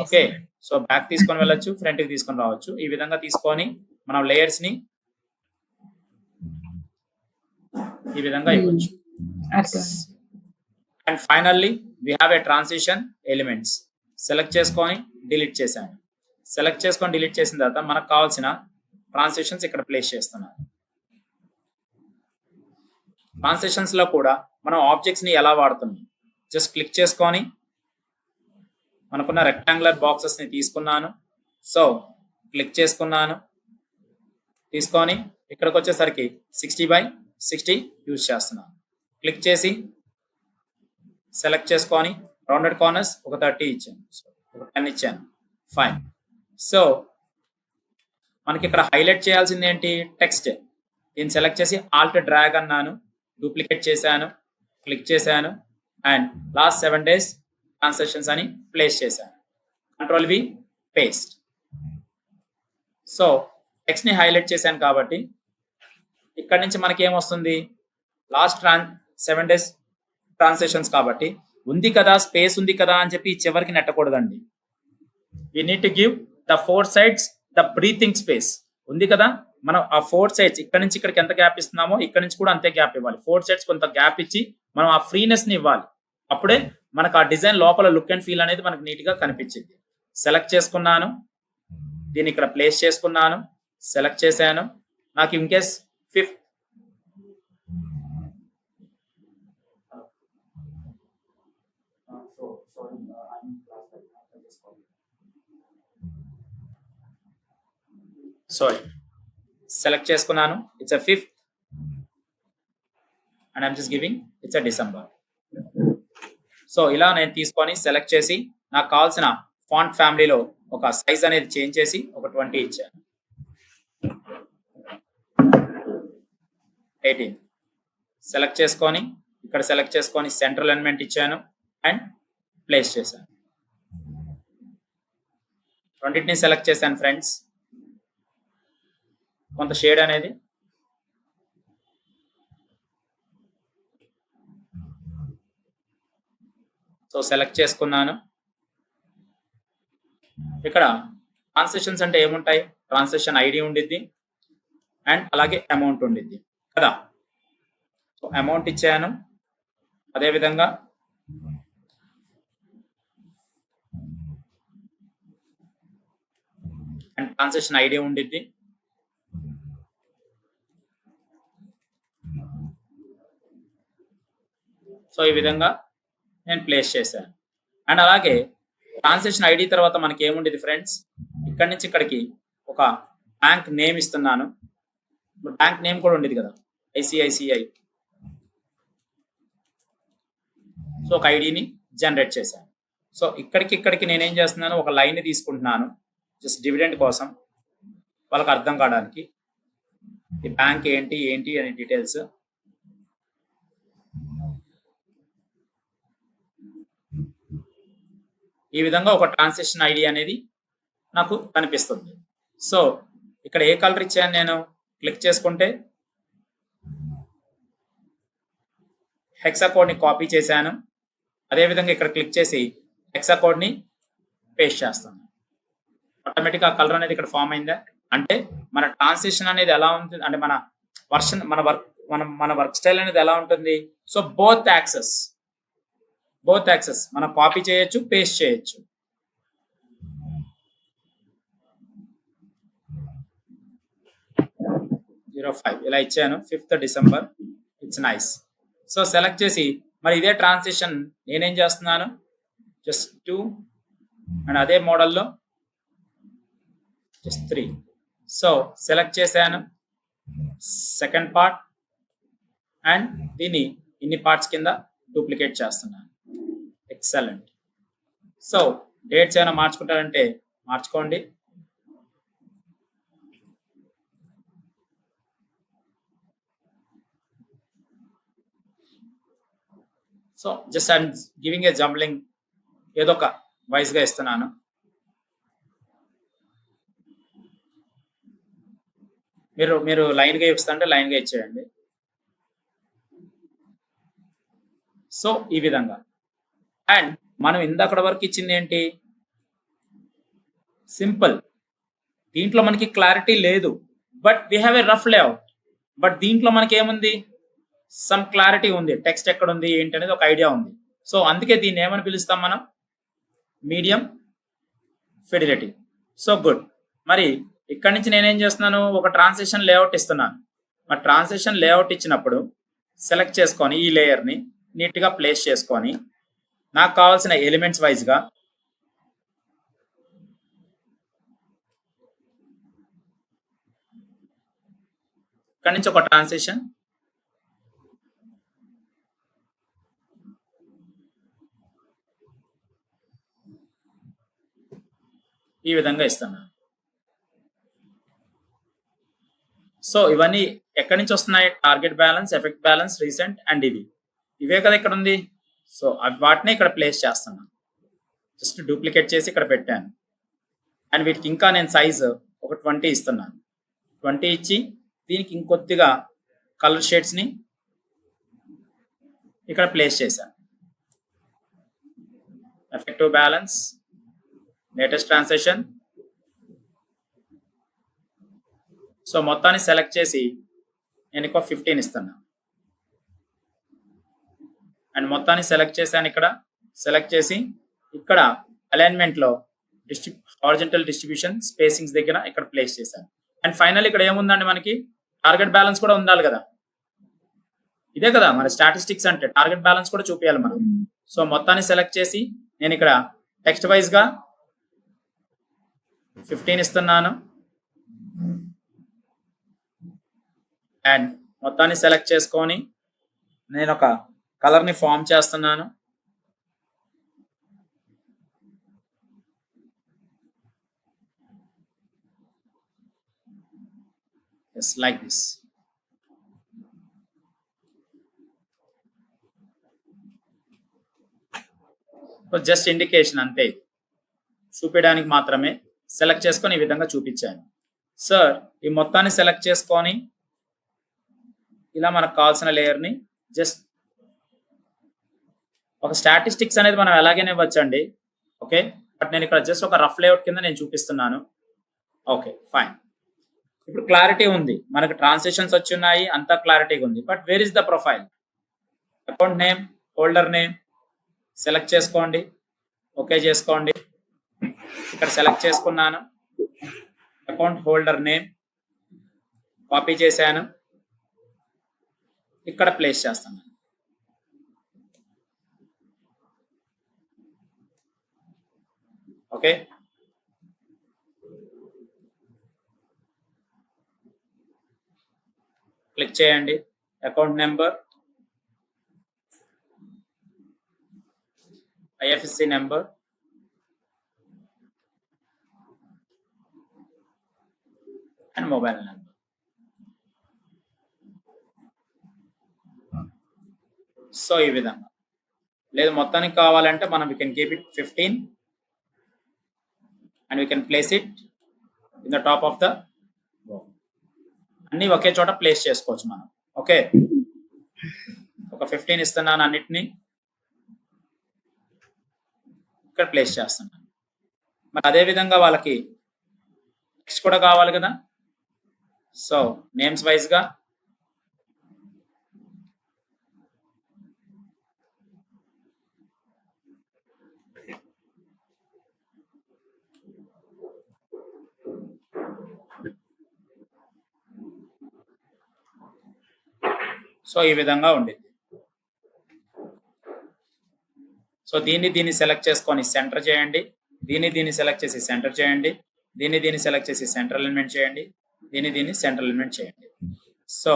ఓకే, సో బ్యాక్ తీసుకొని వెళ్ళొచ్చు, ఫ్రంట్ కి తీసుకొని రావచ్చు. ఈ విధంగా తీసుకొని మనం లేయర్స్ ని ఈ విధంగా ఇవ్వచ్చు. And finally we have a transition elements. Select చేసుకొని డిలీట్ చేశాను. సెలెక్ట్ చేసుకొని డిలీట్ చేసిన తర్వాత మనకు కావాల్సిన ట్రాన్సిషన్స్ ఇక్కడ ప్లేస్ చేస్తున్నాను. ట్రాన్సిషన్స్ లో కూడా మనం ఆబ్జెక్ట్స్ ని ఎలా వాడుతున్నాం, జస్ట్ క్లిక్ చేసుకొని మనకున్న రెక్టాంగులర్ బాక్సెస్ ని తీసుకున్నాను. సో క్లిక్ చేసుకున్నాను, తీసుకొని ఇక్కడికి వచ్చేసరికి 60/60 యూజ్ చేస్తున్నాను. క్లిక్ చేసి సెలెక్ట్ చేసుకొని రౌండెడ్ కార్నర్స్ ఒక 30 ఇచ్చాను, ఒక 10 ఇచ్చాను. ఫైన్. సో మనకి ఇక్కడ హైలైట్ చేయాల్సింది ఏంటి, టెక్స్ట్. దీన్ని సెలెక్ట్ చేసి ఆల్ట్ డ్రాగ్ అన్నాను, డూప్లికేట్ చేశాను, క్లిక్ చేశాను అండ్ లాస్ట్ 7 days ట్రాన్సాక్షన్స్ అని ప్లేస్ చేశాను. Control V paste. So text ని హైలైట్ చేశాను కాబట్టి ఇక్కడ నుంచి మనకి ఏమొస్తుంది, లాస్ట్ 7 days ట్రాన్సాక్షన్స్ కాబట్టి ఉంది కదా, స్పేస్ ఉంది కదా అని చెప్పి చివరికి నెట్టకూడదండి. We need to give the 4 sides the breathing space. ఉంది కదా, మనం ఆ 4 sides ఇక్కడ నుంచి ఇక్కడికి ఎంత గ్యాప్ ఇస్తున్నామో ఇక్కడ నుంచి కూడా అంతే గ్యాప్ ఇవ్వాలి. 4 sides కొంత గ్యాప్ ఇచ్చి మనం ఆ ఫ్రీనెస్ ని ఇవ్వాలి. అప్పుడే మనకు ఆ డిజైన్ లోపల లుక్ అండ్ ఫీల్ అనేది మనకు నీట్ గా కనిపించింది. సెలెక్ట్ చేసుకున్నాను, దీన్ని ఇక్కడ ప్లేస్ చేసుకున్నాను, సెలెక్ట్ చేశాను. నాకు ఇన్ కేస్ 5th సెలెక్ట్ చేసుకున్నాను, it's a 5th and I'm just giving it's a December. So ఇలా నేను తీసుకొని సెలెక్ట్ చేసి నాకు కావాల్సిన ఫాంట్ ఫ్యామిలీలో ఒక సైజ్ అనేది చేంజ్ చేసి ఒక 20 ఇచ్చాను. 18 సెలెక్ట్ చేసుకొని ఇక్కడ సెలెక్ట్ చేసుకొని సెంట్రల్ ఎలిమెంట్ ఇచ్చాను అండ్ ప్లేస్ చేశాను. 20ని సెలెక్ట్ చేశాను ఫ్రెండ్స్. కొంత షేడ్ అనేది సో సెలెక్ట్ చేసుకున్నాను. ఇక్కడ ట్రాన్సాక్షన్స్ అంటే ఏముంటాయి, ట్రాన్సాక్షన్ ఐడి ఉండిద్ది అండ్ అలాగే అమౌంట్ ఉండిద్ది కదా. సో అమౌంట్ ఇచ్చాను, అదేవిధంగా అండ్ ట్రాన్సాక్షన్ ఐడి ఉండిద్ది. సో ఈ విధంగా నేను ప్లేస్ చేశాను. అండ్ అలాగే ట్రాన్సాక్షన్ ఐడి తర్వాత మనకి ఏముండేది ఫ్రెండ్స్, ఇక్కడి నుంచి ఇక్కడికి ఒక బ్యాంక్ నేమ్ ఇస్తున్నాను. బ్యాంక్ నేమ్ కూడా ఉండేది కదా, ICICI. సో ఒక ఐడిని జనరేట్ చేశాను. సో ఇక్కడికి నేనేం చేస్తున్నాను, ఒక లైన్ తీసుకుంటున్నాను జస్ట్ డివిడెండ్ కోసం, వాళ్ళకి అర్థం కావడానికి ఈ బ్యాంక్ ఏంటి అనే డీటెయిల్స్. ఈ విధంగా ఒక ట్రాన్సాక్షన్ ఐడి అనేది నాకు కనిపిస్తుంది. సో ఇక్కడ ఏ కలర్ ఇచ్చాను, నేను క్లిక్ చేసుకుంటే హెక్సా కోడ్ ని కాపీ చేశాను. అదేవిధంగా ఇక్కడ క్లిక్ చేసి హెక్సా కోడ్ ని పేస్ట్ చేస్తాను. ఆటోమేటిక్ ఆ కలర్ అనేది ఇక్కడ ఫామ్ అయిందా అంటే మన ట్రాన్సాక్షన్ అనేది ఎలా ఉంటుంది అంటే మన వర్షన్ మన వర్క్ స్టైల్ అనేది ఎలా ఉంటుంది. సో బోత్ యాక్సెస్ మనం కాపీ చేయొచ్చు, పేస్ట్ చేయొచ్చు. ఇలా ఇచ్చాను 5th December. It's nice. So select చేసి మరి ఇదే ట్రాన్సాక్షన్ నేనేం చేస్తున్నాను, జస్ట్ 2 అండ్ అదే మోడల్లో జస్ట్ 3. సో సెలెక్ట్ చేశాను సెకండ్ పార్ట్ అండ్ దీన్ని ఇన్ని పార్ట్స్ కింద డూప్లికేట్ చేస్తున్నాను. ఎక్సలెంట్. సో డేట్స్ ఏమైనా మార్చుకుంటారంటే మార్చుకోండి. So just I'm giving a jumbling, ఏదో ఒక వైజ్ గా ఇస్తున్నాను. మీరు లైన్ గా ఇస్తుంటే లైన్ గా ఇచ్చేయండి. సో ఈ విధంగా. అండ్ మనం ఇందాక వరకు ఇచ్చింది ఏంటి? సింపుల్. దీంట్లో మనకి క్లారిటీ లేదు, but we have a rough layout. But దీంట్లో మనకి ఏముంది? సమ్ క్లారిటీ ఉంది. టెక్స్ట్ ఎక్కడ ఉంది ఏంటి అనేది ఒక ఐడియా ఉంది. సో అందుకే దీన్ని ఏమని పిలుస్తాం మనం? Medium fidelity. So good. మరి ఇక్కడి నుంచి నేనేం చేస్తున్నాను? ఒక ట్రాన్సిషన్ లేఅవుట్ ఇస్తున్నాను. మరి ట్రాన్సిషన్ లేఅవుట్ ఇచ్చినప్పుడు సెలెక్ట్ చేసుకొని ఈ లేయర్ని నీట్గా ప్లేస్ చేసుకొని నాకు కావాల్సిన ఎలిమెంట్స్ వైజ్గా ఇక్కడి నుంచి ఒక ట్రాన్సిషన్, ఈ విధంగా ఇస్తున్నాను. సో ఇవన్నీ ఎక్కడి నుంచి వస్తున్నాయి? Target balance, effect balance, recent and ఇవే కదా ఇక్కడ ఉంది. సో వాటిని ఇక్కడ ప్లేస్ చేస్తున్నాను. జస్ట్ డూప్లికేట్ చేసి ఇక్కడ పెట్టాను. అండ్ వీటికి ఇంకా నేను సైజు ఒక 20 ఇస్తున్నాను. 20 ఇచ్చి దీనికి ఇంకొద్దిగా కలర్ షేడ్స్ని ఇక్కడ ప్లేస్ చేశాను. Effective balance, latest transaction. So మొత్తాన్ని సెలెక్ట్ చేసి నేను ఇంకో 15 ఇస్తున్నాను. అండ్ మొత్తాన్ని సెలెక్ట్ చేశాను. ఇక్కడ సెలెక్ట్ చేసి ఇక్కడ అలైన్మెంట్లో హారిజంటల్ డిస్ట్రిబ్యూషన్ స్పేసింగ్స్ దగ్గర ఇక్కడ ప్లేస్ చేశాను. అండ్ ఫైనల్ ఇక్కడ ఏముందండి? మనకి టార్గెట్ బ్యాలెన్స్ కూడా ఉండాలి కదా. ఇదే కదా మన స్టాటిస్టిక్స్ అంటే, టార్గెట్ బ్యాలెన్స్ కూడా చూపించాలి మనం. సో మొత్తాన్ని సెలెక్ట్ చేసి నేను ఇక్కడ టెక్స్ట్ వైజ్ గా 15 ఇస్తున్నాను. అండ్ మొత్తాన్ని సెలెక్ట్ చేసుకొని నేను ఒక కలర్ ని ఫామ్ చేస్తున్నాను. Yes, like this. Just indication అంతే, చూపించడానికి మాత్రమే. సెలెక్ట్ చేసుకొని ఈ విధంగా చూపించాను. సార్ ఈ మొత్తాన్ని సెలెక్ట్ చేసుకొని ఇలా మనకు కావాల్సిన లేయర్ని జస్ట్ ఒక స్టాటిస్టిక్స్ అనేది మనం ఎలాగైనా ఇవ్వచ్చండి. ఓకే, బట్ నేను ఇక్కడ జస్ట్ ఒక రఫ్ లేఅవుట్ కింద నేను చూపిస్తున్నాను. Okay fine. ఇప్పుడు క్లారిటీ ఉంది, మనకు ట్రాన్సాక్షన్స్ వచ్చి ఉన్నాయి, అంతా క్లారిటీగా ఉంది. But where is the profile? Account name, holder name select చేసుకోండి, ఓకే చేసుకోండి. ఇక్కడ సెలెక్ట్ చేసుకున్నాను. అకౌంట్ హోల్డర్ నేమ్ కాపీ చేశాను, ఇక్కడ ప్లేస్ చేస్తాను. ఓకే, క్లిక్ చేయండి. Account number, IFSC number, and mobile number. So ఈ విధంగా. లేదు మొత్తానికి కావాలంటే మనం we can keep it 15 and we can place it in the top of the రో. అన్ని ఒకే చోట ప్లేస్ చేసుకోవచ్చు మనం. ఓకే, ఒక 15 ఇస్తున్నాను, అన్నిటినీ ఇక్కడ ప్లేస్ చేస్తున్నాను. మరి అదే విధంగా వాళ్ళకి టెక్స్ట్ కూడా కావాలి కదా. సో నేమ్స్ వైజ్ గా సో ఈ విధంగా ఉండేది. సో దీన్ని సెలెక్ట్ చేసుకొని సెంటర్ చేయండి, దీన్ని సెలెక్ట్ చేసి సెంటర్ చేయండి, దీన్ని సెలెక్ట్ చేసి సెంటర్ ఎలిమెంట్ చేయండి, దీన్ని సెంటర్ ఎలిమెంట్ చేయండి. సో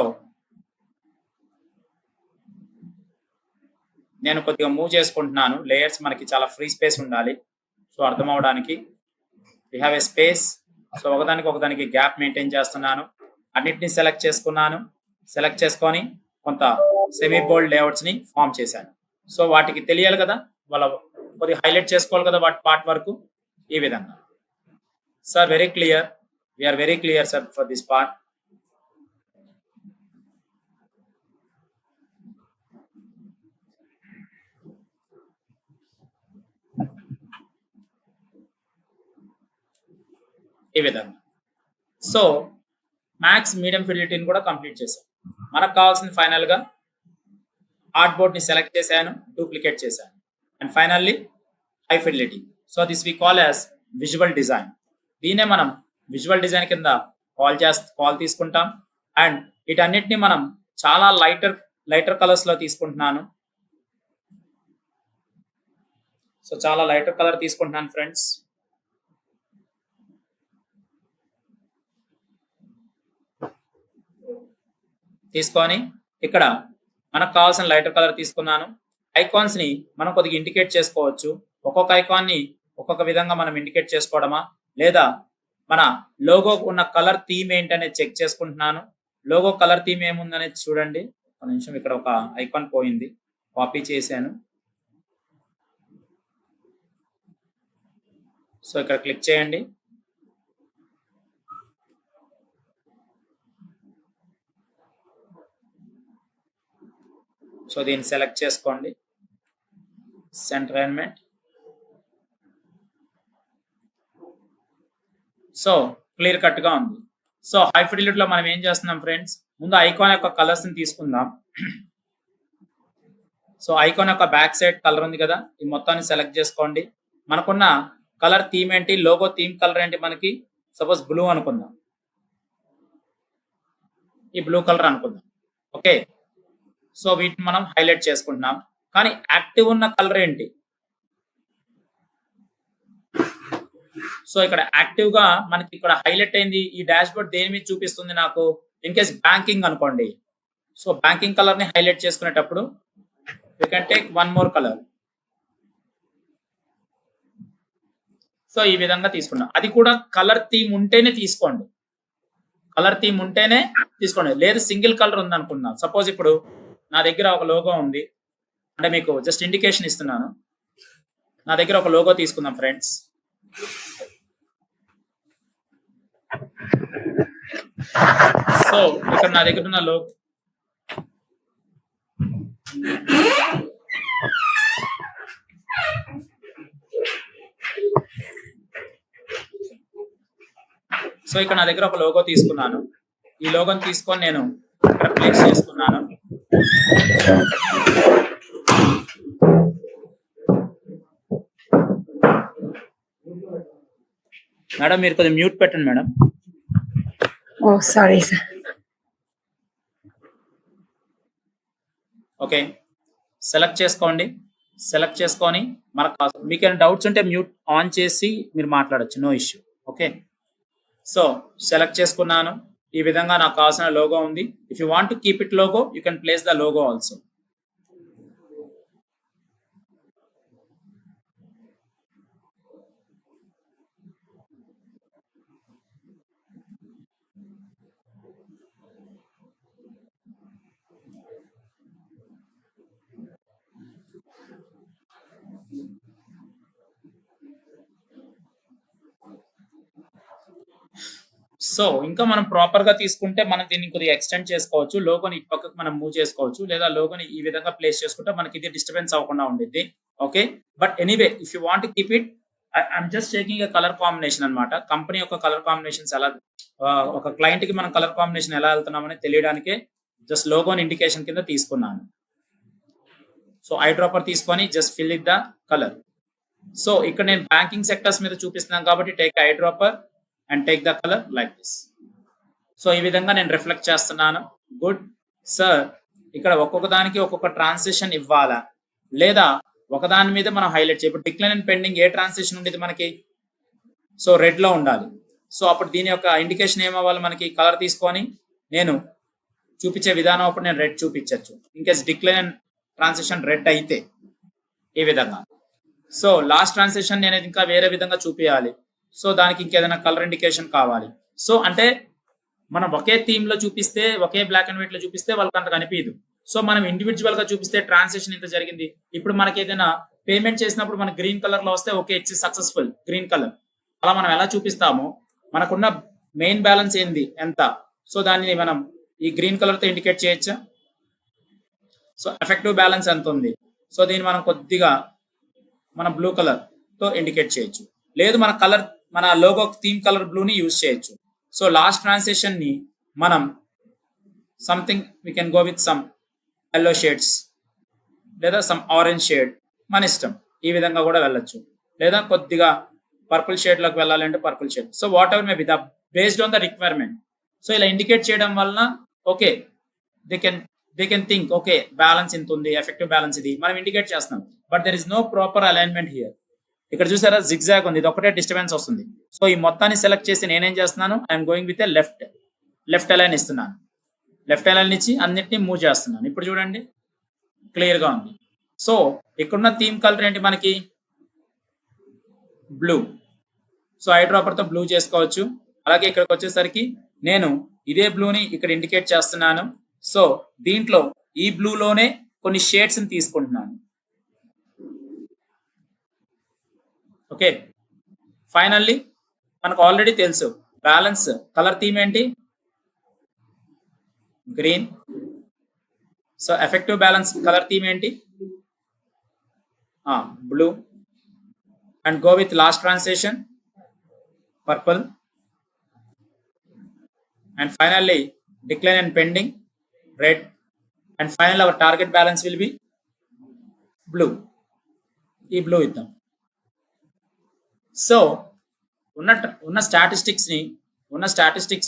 నేను కొద్దిగా మూవ్ చేసుకుంటున్నాను. లేయర్స్ మనకి చాలా ఫ్రీ స్పేస్ ఉండాలి. సో అర్థం అవడానికి we have a space. So ఒకదానికి గ్యాప్ మెయింటైన్ చేస్తున్నాను. అన్నిటిని సెలెక్ట్ చేసుకున్నాను. సెలెక్ట్ చేసుకొని కొంత సెమీ బోల్డ్ లేఅవుట్స్ ని ఫామ్ చేశాను. సో వాటికి తెలియాలి కదా, వాళ్ళ కొద్దిగా హైలైట్ చేసుకోవాలి కదా వాటి పార్ట్ వరకు. ఈ విధంగా sir very clear, we're very clear sir for this part. ఈ విధంగా. సో మ్యాక్స్ మీడియం ఫిడిలిటీని కూడా కంప్లీట్ చేశాను. మనకు కావాల్సింది ఫైనల్ గా ఆర్ట్ బోర్డ్ ని సెలెక్ట్ చేశాను, డూప్లికేట్ చేశాను, and finally high fidelity. So this we call as visual design. దీనే మనం విజువల్ డిజైన్ కింద కాల్ తీసుకుంటాం. అండ్ వీటన్నిటిని మనం చాలా లైటర్ కలర్స్ లో తీసుకుంటున్నాను. సో చాలా లైటర్ కలర్ తీసుకుంటున్నాను ఫ్రెండ్స్. తీసుకొని ఇక్కడ మనకు కావాల్సిన లైటర్ కలర్ తీసుకున్నాను. ఐకాన్స్ ని మనం కొద్దిగా ఇండికేట్ చేసుకోవచ్చు. ఒక్కొక్క ఐకాన్ ని ఒక్కొక్క విధంగా మనం ఇండికేట్ చేసుకోవడమా, లేదా మన లోగో ఉన్న కలర్ థీమ్ ఏంటనేది చెక్ చేసుకుంటున్నాను. లోగో కలర్ థీమ్ ఏముందనేది చూడండి. ఒక నిమిషం, ఇక్కడ ఒక ఐకాన్ పోయింది, కాపీ చేశాను. సో ఇక్కడ క్లిక్ చేయండి. సో దీన్ని సెలెక్ట్ చేసుకోండి, centre alignment. So clear cut గా ఉంది. సో హై ఫిడిలిటీలో మనం ఏం చేస్తున్నాం ఫ్రెండ్స్, ముందు ఐకాన్ యొక్క కలర్స్ ని తీసుకుందాం. సో ఐకాన్ యొక్క బ్యాక్ సైడ్ కలర్ ఉంది కదా, ఈ మొత్తాన్ని సెలెక్ట్ చేసుకోండి. మనకున్న కలర్ థీమ్ ఏంటి, లోగో థీమ్ కలర్ ఏంటి, మనకి సపోజ్ బ్లూ అనుకుందాం. ఈ బ్లూ కలర్ అనుకుందాం. ఓకే, సో వీటిని మనం హైలైట్ చేసుకుంటున్నాం. కానీ యాక్టివ్ ఉన్న కలర్ ఏంటి? సో ఇక్కడ యాక్టివ్ గా మనకి ఇక్కడ హైలైట్ అయింది. ఈ డాష్ బోర్డ్ దేని మీద చూపిస్తుంది నాకు? ఇన్ కేస్ బ్యాంకింగ్ అనుకోండి. సో బ్యాంకింగ్ కలర్ ని హైలైట్ చేసుకునేటప్పుడు you can take one more colour. So ఈ విధంగా తీసుకున్నాం. అది కూడా కలర్ థీమ్ ఉంటేనే తీసుకోండి. కలర్ థీమ్ ఉంటేనే తీసుకోండి. లేదు సింగిల్ కలర్ ఉంది అనుకున్నాం. సపోజ్ ఇప్పుడు నా దగ్గర ఒక లోగో ఉంది, అంటే మీకు జస్ట్ ఇండికేషన్ ఇస్తున్నాను. నా దగ్గర ఒక లోగో తీసుకుందాం ఫ్రెండ్స్. సో ఇక్కడ నా దగ్గర ఉన్న లోగో, సో ఇక్కడ నా దగ్గర ఒక లోగో తీసుకున్నాను. ఈ లోగోని తీసుకొని నేను ఇక్కడ ప్లేస్ చేసుకున్నాను. మేడం మీరు కొద్దిగా మ్యూట్ పెట్టండి మేడం. ఓ సారీ సార్. ఓకే, సెలెక్ట్ చేసుకోండి. సెలెక్ట్ చేసుకొని మనకు మీకు ఏమైనా డౌట్స్ ఉంటే మ్యూట్ ఆన్ చేసి మీరు మాట్లాడచ్చు, no issue. Okay, so select చేసుకున్నాను. ఈ విధంగా నాకు కావాల్సిన లోగో ఉంది. If you want to keep it logo you can place the logo also. So ఇంకా మనం ప్రాపర్ గా తీసుకుంటే మనం దీన్ని కొద్దిగా ఎక్స్టెండ్ చేసుకోవచ్చు. లోగోని ఇటు పక్కకు మనం మూవ్ చేసుకోవచ్చు, లేదా లోగోని ఈ విధంగా ప్లేస్ చేసుకుంటే మనకి ఇది డిస్టర్బెన్స్ అవ్వకుండా ఉండేది. Okay, but anyway if you want keep it, I'm just taking colour combination అనమాట. కంపెనీ యొక్క కలర్ కాంబినేషన్స్ ఎలా, ఒక క్లయింట్ కి మనం కలర్ కాంబినేషన్ ఎలా వెళ్తున్నామని తెలియడానికే జస్ట్ లోగోని ఇండికేషన్ కింద తీసుకున్నాను. సో ఐ డ్రాపర్ తీసుకొని just fill it the colour. So ఇక్కడ నేను బ్యాంకింగ్ సెక్టర్స్ మీద చూపిస్తున్నాను కాబట్టి take I dropper and take the colour like this. So ఈ విధంగా నేను రిఫ్లెక్ట్ చేస్తున్నాను. గుడ్ సార్, ఇక్కడ ఒక్కొక్క దానికి ఒక్కొక్క ట్రాన్సిషన్ ఇవ్వాలా, లేదా ఒకదాని మీద మనం హైలైట్ చేయాలి. ఇప్పుడు decline and pending A transition ఉండేది మనకి? సో రెడ్ లో ఉండాలి. సో అప్పుడు దీని యొక్క ఇండికేషన్ ఏమవ్వాలి మనకి? కలర్ తీసుకొని నేను చూపించే విధానం అప్పుడు నేను రెడ్ చూపించవచ్చు. In case decline and transition red అయితే ఈ విధంగా. సో లాస్ట్ ట్రాన్సాక్షన్ నేను ఇంకా వేరే విధంగా చూపించాలి. సో దానికి ఇంకేదైనా కలర్ ఇండికేషన్ కావాలి. సో అంటే మనం ఒకే థీమ్ లో చూపిస్తే, ఒకే బ్లాక్ అండ్ వైట్ లో చూపిస్తే వాళ్ళకి అంత కనిపించదు. సో మనం ఇండివిజువల్ గా చూపిస్తే ట్రాన్సాక్షన్ ఇంత జరిగింది. ఇప్పుడు మనకి ఏదైనా పేమెంట్ చేసినప్పుడు మనకి గ్రీన్ కలర్ లో వస్తే okay it's successful green colour. అలా మనం ఎలా చూపిస్తామో మనకున్న మెయిన్ బ్యాలెన్స్ ఏంది ఎంత, సో దాన్ని మనం ఈ గ్రీన్ కలర్ తో ఇండికేట్ చేయొచ్చా. సో ఎఫెక్టివ్ బ్యాలెన్స్ ఎంత ఉంది, సో దీన్ని మనం కొద్దిగా మన బ్లూ కలర్ తో ఇండికేట్ చేయొచ్చు. లేదు మన లోగో థీమ్ కలర్ బ్లూని యూజ్ చేయొచ్చు. సో లాస్ట్ ట్రాన్సాక్షన్ ని మనం something we can go with some yellow shades లేదా సమ్ ఆరెంజ్ షేడ్, మన ఇష్టం. ఈ విధంగా కూడా వెళ్ళొచ్చు. లేదా కొద్దిగా పర్పుల్ షేడ్ లోకి వెళ్ళాలంటే purple shade. So whatever may be based on the requirement. So ఇలా ఇండికేట్ చేయడం వలన okay they can think okay balance ఇంత ఉంది, ఎఫెక్టివ్ బ్యాలెన్స్ ఇది మనం ఇండికేట్ చేస్తున్నాం. But there is no proper alignment here. ఇక్కడ చూసారా జిగ్జాగ్ ఉంది, ఇది ఒకటే డిస్టర్బెన్స్ వస్తుంది. సో ఈ మొత్తాన్ని సెలెక్ట్ చేసి నేనేం చేస్తున్నాను, I'm going with left align ఇస్తున్నాను. లెఫ్ట్ అలైన్ ఇచ్చి అన్నిటిని మూవ్ చేస్తున్నాను. ఇప్పుడు చూడండి క్లియర్ గా ఉంది. సో ఇక్కడున్న థీమ్ కలర్ ఏంటి మనకి బ్లూ. సో ఐ డ్రాపర్ తో బ్లూ చేసుకోవచ్చు. అలాగే ఇక్కడికి వచ్చేసరికి నేను ఇదే బ్లూని ఇక్కడ ఇండికేట్ చేస్తున్నాను. సో దీంట్లో ఈ బ్లూలోనే కొన్ని షేడ్స్ ని తీసుకుంటున్నాను. ఓకే, ఫైనల్లీ మనకు ఆల్రెడీ తెలుసు బ్యాలెన్స్ కలర్ థీమ్ ఏంటి green. So effective balance colour theme ఏంటి blue. And go with last transaction purple. And finally decline and pending red. And final our target balance will be blue. ఈ blue ఇద్దాం. So ఉన్న statistics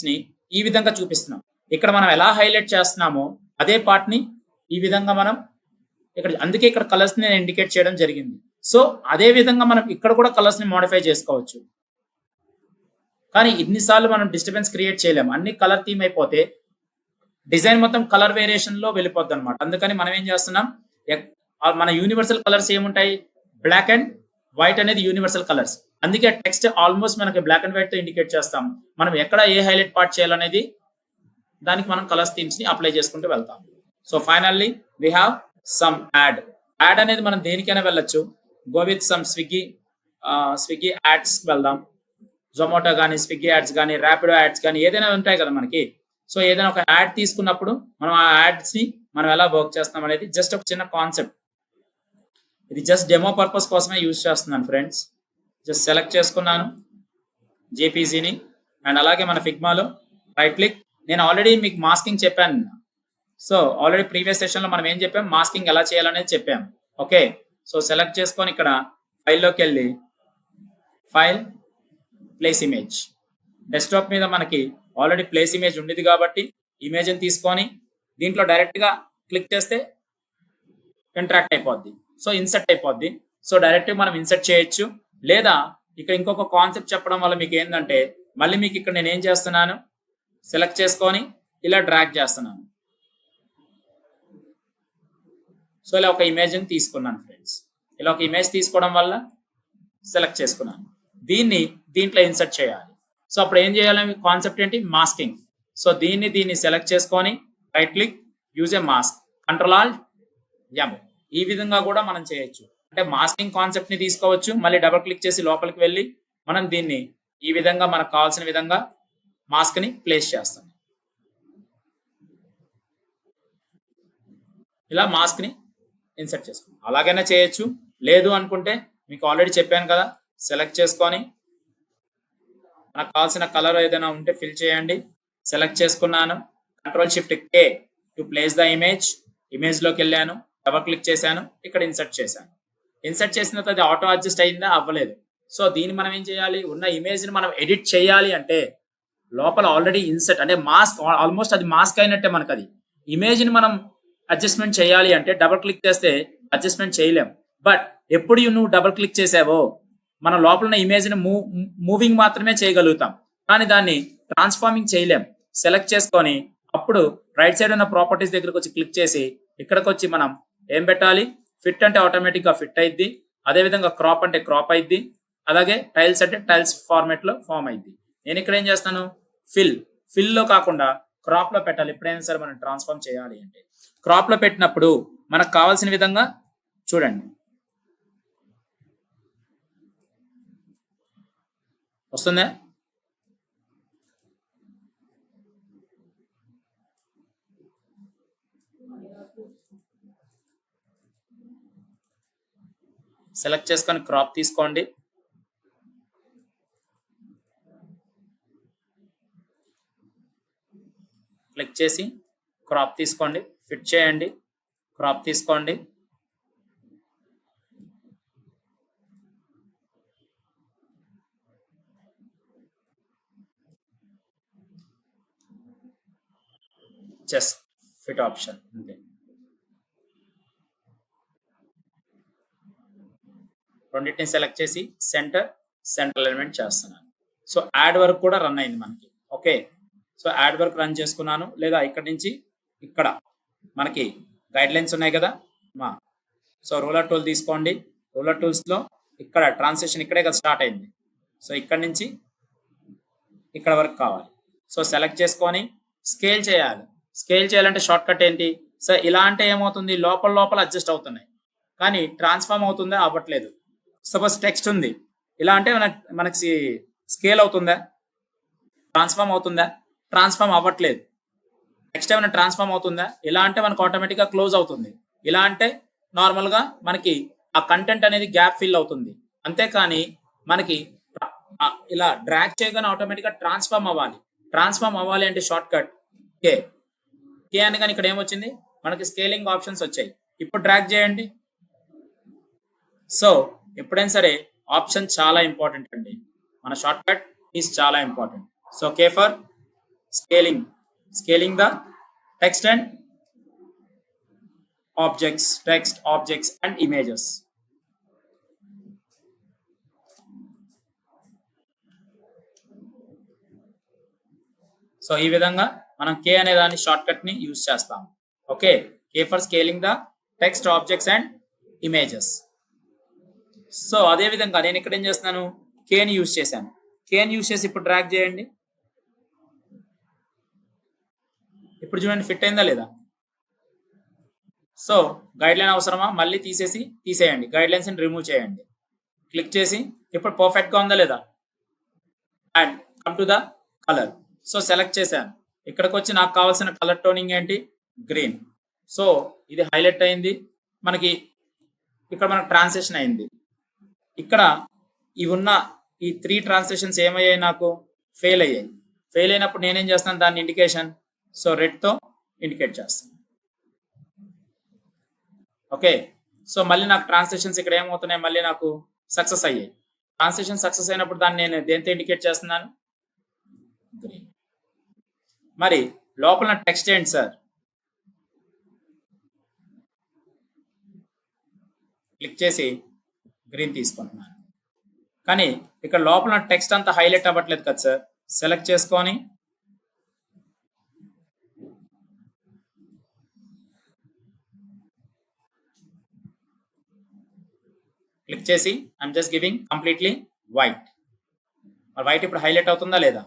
ని ఈ విధంగా చూపిస్తున్నాం. ఇక్కడ మనం ఎలా హైలైట్ చేస్తున్నామో అదే పార్ట్ ని ఈ విధంగా మనం అందుకే ఇక్కడ కలర్స్ ని నేను ఇండికేట్ చేయడం జరిగింది. సో అదే విధంగా మనం ఇక్కడ కూడా కలర్స్ ని మోడిఫై చేసుకోవచ్చు. కానీ ఇన్నిసార్లు మనం డిస్టర్బెన్స్ క్రియేట్ చేయలేము. అన్ని కలర్ థీమ్ అయిపోతే డిజైన్ మొత్తం కలర్ వేరియేషన్ లో వెళ్ళిపోద్ది అనమాట. అందుకని మనం ఏం చేస్తున్నాం, మన యూనివర్సల్ కలర్స్ ఏముంటాయి, బ్లాక్ అండ్ వైట్ అనేది యూనివర్సల్ కలర్స్. అందుకే టెక్స్ట్ ఆల్మోస్ట్ మనకి బ్లాక్ అండ్ వైట్ తో ఇండికేట్ చేస్తాం. మనం ఎక్కడ ఏ హైలైట్ పార్ట్ చేయాలనేది దానికి మనం కలర్స్ థీమ్స్ ని అప్లై చేసుకుంటూ వెళ్తాం. So finally we have some add అనేది మనం దేనికైనా వెళ్ళొచ్చు. Go with some Swiggy ads వెళ్దాం. జొమాటో కానీ స్విగ్గీ యాడ్స్ కానీ ర్యాపిడో యాడ్స్ కానీ ఏదైనా ఉంటాయి కదా మనకి. సో ఏదైనా ఒక యాడ్ తీసుకున్నప్పుడు మనం ఆ యాడ్స్ ని మనం ఎలా వర్క్ చేస్తాం అనేది జస్ట్ ఒక చిన్న కాన్సెప్ట్. ఇది జస్ట్ డెమో పర్పస్ కోసమే యూజ్ చేస్తున్నాను ఫ్రెండ్స్. జస్ట్ సెలెక్ట్ చేసుకున్నాను జేపీజీని. అండ్ అలాగే మన ఫిగ్మాలో రైట్ క్లిక్. నేను ఆల్రెడీ మీకు మాస్కింగ్ చెప్పాను. సో ఆల్రెడీ ప్రీవియస్ సెషన్ లో మనం ఏం చెప్పాం, మాస్కింగ్ ఎలా చేయాలనేది చెప్పాం. ఓకే, సో సెలెక్ట్ చేసుకొని ఇక్కడ ఫైల్లోకి వెళ్ళి ఫైల్ ప్లేస్ ఇమేజ్. డెస్క్టాప్ మీద మనకి ఆల్రెడీ ప్లేస్ ఇమేజ్ ఉండేది కాబట్టి ఇమేజ్ ని తీసుకొని దీంట్లో డైరెక్ట్ గా క్లిక్ చేస్తే ఇంటరాక్ట్ అయిపోద్ది. సో ఇన్సర్ట్ అయిపోద్ది. సో డైరెక్ట్ మనం ఇన్సర్ట్ చేయొచ్చు. లేదా ఇక్కడ ఇంకొక కాన్సెప్ట్ చెప్పడం వల్ల మీకు ఏంటంటే మళ్ళీ మీకు ఇక్కడ నేను ఏం చేస్తున్నాను, సెలెక్ట్ చేసుకొని ఇలా డ్రాగ్ చేస్తున్నాను. సో ఇలా ఒక ఇమేజ్ ని తీసుకున్నాను ఫ్రెండ్స్. ఇలా ఒక ఇమేజ్ తీసుకోవడం వల్ల సెలెక్ట్ చేసుకున్నాను. దీంట్లో ఇన్సర్ట్ చేయాలి. సో అప్పుడు ఏం చేయాలి, కాన్సెప్ట్ ఏంటి, మాస్కింగ్. సో దీన్ని సెలెక్ట్ చేసుకొని right click, use a mask, Ctrl+M. ఈ విధంగా కూడా మనం చేయొచ్చు. అంటే మాస్కింగ్ కాన్సెప్ట్ ని తీసుకోవచ్చు. మళ్ళీ డబుల్ క్లిక్ చేసి లోపలికి వెళ్ళి మనం దీన్ని ఈ విధంగా మనకు కావాల్సిన విధంగా మాస్క్ ని ప్లేస్ చేస్తాం. ఇలా మాస్క్ ని ఇన్సర్ట్ చేసుకుంటాం. అలాగైనా చేయొచ్చు. లేదు అనుకుంటే మీకు ఆల్రెడీ చెప్పాను కదా, సెలెక్ట్ చేసుకొని మనకు కావాల్సిన కలర్ ఏదైనా ఉంటే ఫిల్ చేయండి. సెలెక్ట్ చేసుకున్నాను. Ctrl+Shift+K to place the image లోకి వెళ్ళాను, డబల్ క్లిక్ చేశాను, ఇక్కడ ఇన్సర్ట్ చేశాను. ఇన్సర్ట్ చేసిన తర్వాత అది ఆటో అడ్జస్ట్ అయిందా, అవ్వలేదు. సో దీన్ని మనం ఏం చేయాలి, ఉన్న ఇమేజ్ ని మనం ఎడిట్ చేయాలి అంటే లోపల ఆల్రెడీ ఇన్సర్ట్ అంటే మాస్క్, ఆల్మోస్ట్ అది మాస్క్ అయినట్టే. మనకు అది ఇమేజ్ ని మనం అడ్జస్ట్మెంట్ చేయాలి అంటే డబల్ క్లిక్ చేస్తే అడ్జస్ట్మెంట్ చేయలేం. బట్ ఎప్పుడు నువ్వు డబల్ క్లిక్ చేసావో మన లోపల ఉన్న ఇమేజ్ ని మూవింగ్ మాత్రమే చేయగలుగుతాం, కానీ దాన్ని ట్రాన్స్ఫార్మింగ్ చేయలేం. సెలెక్ట్ చేసుకొని అప్పుడు రైట్ సైడ్ ఉన్న ప్రాపర్టీస్ దగ్గరకు వచ్చి క్లిక్ చేసి ఇక్కడికి వచ్చి మనం ఏం పెట్టాలి, ఫిట్ అంటే ఆటోమేటిక్ గా ఫిట్ అయింది, అదే విధంగా క్రాప్ అంటే క్రాప్ అయింది, అలాగే టైల్స్ అంటే టైల్స్ ఫార్మేట్ లో ఫామ్ అయింది. నేను ఇక్కడ ఏం చేస్తాను, ఫిల్ లో కాకుండా క్రాప్ లో పెట్టాలి ఎప్పుడైనా సరే మనం ట్రాన్స్ఫార్మ్ చేయాలి అంటే. క్రాప్ లో పెట్టినప్పుడు మనకు కావాల్సిన విధంగా చూడండి వస్తుందా. సెలెక్ట్ చేసుకొని క్రాప్ తీసుకోండి. క్లిక్ చేసి క్రాప్ తీసుకోండి, ఫిట్ చేయండి, క్రాప్ తీసుకోండి. జస్ట్ ఫిట్ ఆప్షన్ అంతే. రెండింటిని సెలెక్ట్ చేసి సెంట్రల్ ఎలిమెంట్ చేస్తున్నాను. సో యాడ్ వర్క్ కూడా రన్ అయింది మనకి. Okay, so add work run చేసుకున్నాను. లేదా ఇక్కడ నుంచి ఇక్కడ మనకి గైడ్ లైన్స్ ఉన్నాయి కదా మా. సో రూలర్ టూల్ తీసుకోండి. రూలర్ టూల్స్ లో ఇక్కడ ట్రాన్సిషన్ ఇక్కడే కదా స్టార్ట్ అయింది. సో ఇక్కడ నుంచి ఇక్కడ వరకు కావాలి. సో సెలెక్ట్ చేసుకొని స్కేల్ చేయాలి. స్కేల్ చేయాలంటే షార్ట్ కట్ ఏంటి? సో ఇలా అంటే ఏమవుతుంది, లోపల అడ్జస్ట్ అవుతున్నాయి కానీ ట్రాన్స్ఫార్మ్ అవుతుందా? అవ్వట్లేదు. సపోజ్ టెక్స్ట్ ఉంది, ఇలా అంటే మనకి స్కేల్ అవుతుందా? ట్రాన్స్ఫార్మ్ అవుతుందా? ట్రాన్స్ఫార్మ్ అవ్వట్లేదు. నెక్స్ట్ ఏమైనా ట్రాన్స్ఫార్మ్ అవుతుందా? ఇలా అంటే మనకు ఆటోమేటిక్గా క్లోజ్ అవుతుంది. ఇలా అంటే నార్మల్గా మనకి ఆ కంటెంట్ అనేది గ్యాప్ ఫిల్ అవుతుంది. అంతేకాని మనకి ఇలా డ్రాగ్ చేయగానే ఆటోమేటిక్గా ట్రాన్స్ఫార్మ్ అవ్వాలి. ట్రాన్స్ఫార్మ్ అవ్వాలి అంటే షార్ట్ కట్ కే అని. కానీ ఇక్కడ ఏమొచ్చింది, మనకి స్కేలింగ్ ఆప్షన్స్ వచ్చాయి. ఇప్పుడు డ్రాగ్ చేయండి. సో ఎప్పుడైనా సరే ఆప్షన్ చాలా ఇంపార్టెంట్ అండి. మన షార్ట్ కట్ ఈస్ చాలా important. So K for scaling the text and objects and images. So ఈ విధంగా మనం కే అనే దాని షార్ట్ కట్ ని యూజ్ చేస్తాం. Okay, K for scaling the text, objects and images. So అదే విధంగా నేను ఇక్కడ ఏం చేస్తున్నాను, కేని యూజ్ చేశాను. కేని యూజ్ చేసి ఇప్పుడు డ్రాగ్ చేయండి. ఇప్పుడు చూడండి ఫిట్ అయిందా లేదా. సో గైడ్ లైన్ అవసరమా, మళ్ళీ తీసేయండి. గైడ్ లైన్స్ ని రిమూవ్ చేయండి. క్లిక్ చేసి ఇప్పుడు పర్ఫెక్ట్ గా ఉందా లేదా. And come to the colour. So select చేశాను. ఇక్కడికి వచ్చి నాకు కావాల్సిన కలర్ టోనింగ్ ఏంటి, గ్రీన్. సో ఇది హైలైట్ అయింది మనకి. ఇక్కడ మనకు ట్రాన్సిషన్ అయింది. ఇక్కడ ఇవున్న ఈ 3 ట్రాన్సిషన్స్ ఏమయ్యాయి, నాకు ఫెయిల్ అయ్యాయి. ఫెయిల్ అయినప్పుడు నేనేం చేస్తాను, దాన్ని ఇండికేషన్ సో రెడ్ తో ఇండికేట్ చేస్తాను. ఓకే, సో మళ్ళీ నాకు ట్రాన్సిషన్స్ ఇక్కడ ఏమవుతున్నాయి, మళ్ళీ నాకు సక్సెస్ అయ్యాయి. ట్రాన్సిషన్ సక్సెస్ అయినప్పుడు దాన్ని నేను దేంతో ఇండికేట్ చేస్తున్నాను, గ్రీన్. మరి లోపల టెక్స్ట్ ఏంటి సార్, క్లిక్ చేసి గ్రీన్ తీసుకుంటున్నాను. కానీ ఇక్కడ లోపల టెక్స్ట్ అంతా హైలైట్ అవ్వట్లేదు కదా సార్. సెలెక్ట్ చేసుకొని క్లిక్ చేసి I'm just giving completely white. మరి వైట్ ఇప్పుడు హైలైట్ అవుతుందా లేదా.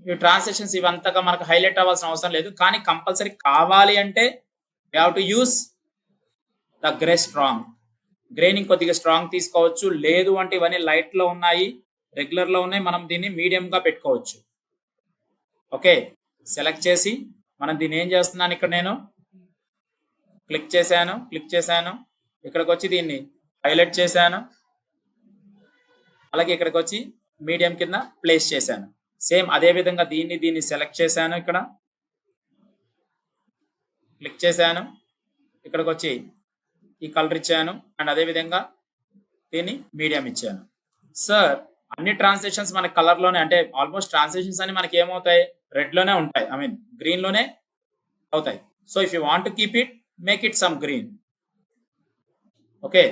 ఈ ట్రాన్సాక్షన్స్ ఇవంతగా మనకు హైలైట్ అవ్వాల్సిన అవసరం లేదు. కానీ కంపల్సరీ కావాలి అంటే we have to use the grey strong. గ్రేని కొద్దిగా స్ట్రాంగ్ తీసుకోవచ్చు. లేదు అంటే ఇవన్నీ లైట్ లో ఉన్నాయి, రెగ్యులర్ లో ఉన్నాయి, మనం దీన్ని మీడియం గా పెట్టుకోవచ్చు. ఓకే, సెలెక్ట్ చేసి మనం దీన్ని ఏం చేస్తున్నాను, ఇక్కడ నేను క్లిక్ చేశాను. ఇక్కడికి వచ్చి దీన్ని హైలైట్ చేశాను. అలాగే ఇక్కడికి వచ్చి మీడియం కింద ప్లేస్ చేశాను. సేమ్ అదే విధంగా దీన్ని సెలెక్ట్ చేశాను. ఇక్కడ క్లిక్ చేశాను. ఇక్కడికి వచ్చి ఈ కలర్ ఇచ్చాను. అండ్ అదే విధంగా దీన్ని మీడియం ఇచ్చాను. సార్ అన్ని ట్రాన్సాక్షన్స్ మన కలర్ లోనే, అంటే ఆల్మోస్ట్ ట్రాన్సాక్షన్స్ అన్ని మనకి ఏమవుతాయి, రెడ్ లోనే ఉంటాయి, ఐ మీన్ గ్రీన్ లోనే అవుతాయి. So if you want to keep it, make it some green. Okay,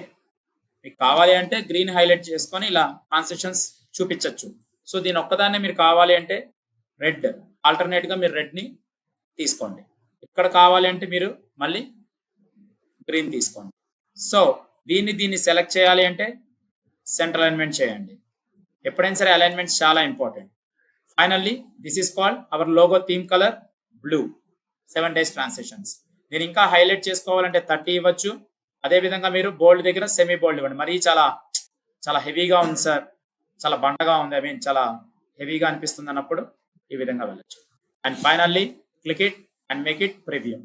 మీకు కావాలి అంటే గ్రీన్ హైలైట్ చేసుకొని ఇలా ట్రాన్సాక్షన్స్ చూపించవచ్చు. సో దీని ఒక్కదాన్నే మీరు కావాలి అంటే రెడ్ ఆల్టర్నేట్ గా మీరు రెడ్ ని తీసుకోండి. ఇక్కడ కావాలి అంటే మీరు మళ్ళీ గ్రీన్ తీసుకోండి. సో దీన్ని సెలెక్ట్ చేయాలి అంటే సెంటర్ అలైన్మెంట్ చేయండి. ఎప్పుడైనా సరే అలైన్మెంట్స్ చాలా important. Finally this is called hour logo theme colour blue 7 days transitions. దీన్ని ఇంకా హైలైట్ చేసుకోవాలంటే 30 ఇవ్వచ్చు. అదే విధంగా మీరు బోల్డ్ దగ్గర సెమీ బోల్డ్ ఇవ్వండి. మరీ చాలా చాలా హెవీగా ఉంది సార్, చాలా బండగా ఉంది, ఐ మీన్ చాలా హెవీగా అనిపిస్తుంది అన్నప్పుడు ఈ విధంగా వెళ్ళొచ్చు. And finally click it and make it preview.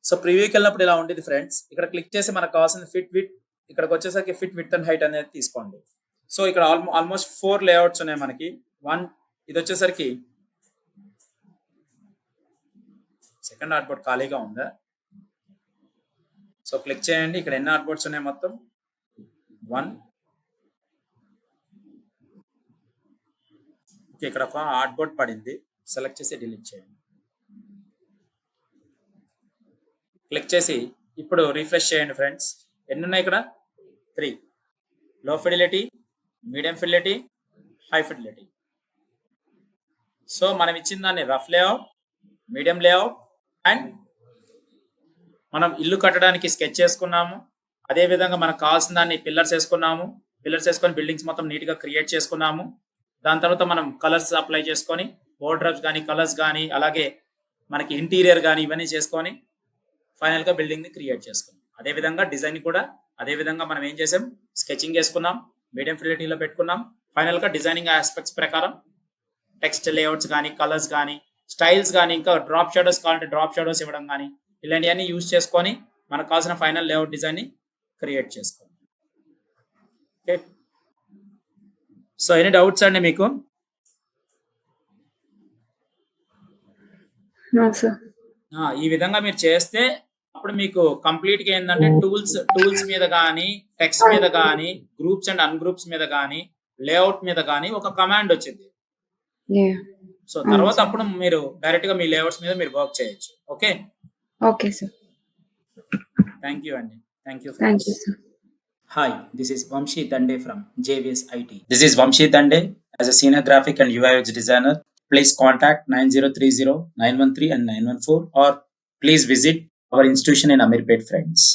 So ప్రివ్యూకి వెళ్ళినప్పుడు ఇలా ఉండేది ఫ్రెండ్స్. ఇక్కడ క్లిక్ చేసి మనకు కావాల్సిన ఫిట్ విత్, ఇక్కడికి వచ్చేసరికి ఫిట్ విత్ అండ్ హైట్ అనేది తీసుకోండి. సో ఇక్కడ ఆల్మోస్ట్ 4 లేఅవుట్స్ ఉన్నాయి మనకి. ఇది వచ్చేసరికి సెకండ్ ఆర్ట్ బోర్డ్ ఖాళీగా ఉందా, సో క్లిక్ చేయండి. ఇక్కడ ఎన్ని ఆర్ట్ బోర్డ్స్ ఉన్నాయి మొత్తం 1. ఓకే, ఇక్కడ ఒక ఆర్ట్ బోర్డ్ పడింది, సెలెక్ట్ చేసి డిలీట్ చేయండి. క్లిక్ చేసి ఇప్పుడు రిఫ్రెష్ చేయండి ఫ్రెండ్స్. ఎన్ని ఉన్నాయి ఇక్కడ 3. లో fidelity, medium fidelity, high fidelity. So మనం ఇచ్చిన దాన్ని rough layout, medium layout and మనం ఇల్లు కట్టడానికి స్కెచ్ చేసుకున్నాము. అదే విధంగా మనకు కావాల్సిన దాన్ని పిల్లర్స్ వేసుకున్నాము. పిల్లర్స్ వేసుకొని బిల్డింగ్స్ మొత్తం నీట్ గా క్రియేట్ చేసుకున్నాము. దాని తర్వాత మనం కలర్స్ అప్లై చేసుకొని బోర్డర్స్ కానీ కలర్స్ కానీ అలాగే మనకి ఇంటీరియర్ కానీ ఇవన్నీ చేసుకొని ఫైనల్ గా బిల్డింగ్ ని క్రియేట్ చేసుకున్నాం. అదే విధంగా డిజైన్ కూడా అదే విధంగా మనం ఏం చేసాం, స్కెచింగ్ చేసుకున్నాం, మీడియం ఫిడిలిటీలో పెట్టుకున్నాం. ఫైనల్ గా డిజైనింగ్ ఆస్పెక్ట్స్ ప్రకారం టెక్స్ట్ లేఅవుట్స్ కానీ కలర్స్ కానీ స్టైల్స్ కానీ ఇంకా డ్రాప్ షాడోస్ కావాలంటే డ్రాప్ షాడోస్ ఇవ్వడం కానీ ఇలాంటివన్నీ యూజ్ చేసుకొని మనకు కావాల్సిన ఫైనల్ లేఅవుట్ డిజైన్ ని క్రియేట్ చేసుకోండి. ఓకే, సో ఎనీ డౌట్స్ అండి మీకు? ఈ విధంగా మీరు చేస్తే అప్పుడు మీకు కంప్లీట్ గా ఏంటంటే టూల్స్ మీద కానీ టెక్స్ట్ మీద కానీ గ్రూప్స్ అండ్ అన్ గ్రూప్స్ మీద కానీ లేఅవుట్ మీద కానీ ఒక కమాండ్ వచ్చింది. సో తర్వాత అప్పుడు మీరు డైరెక్ట్ గా మీ లేఅవుట్స్ మీద మీరు వర్క్ చేయొచ్చు. Okay okay sir, thank you అండి. Thank you. Sir. Hi, this is Vamshi Dande from JVS IT. This is Vamshi Dande as a senior graphic and UI UX designer. Please contact 9030 913 and 914 or please visit our institution in Amirpet, friends.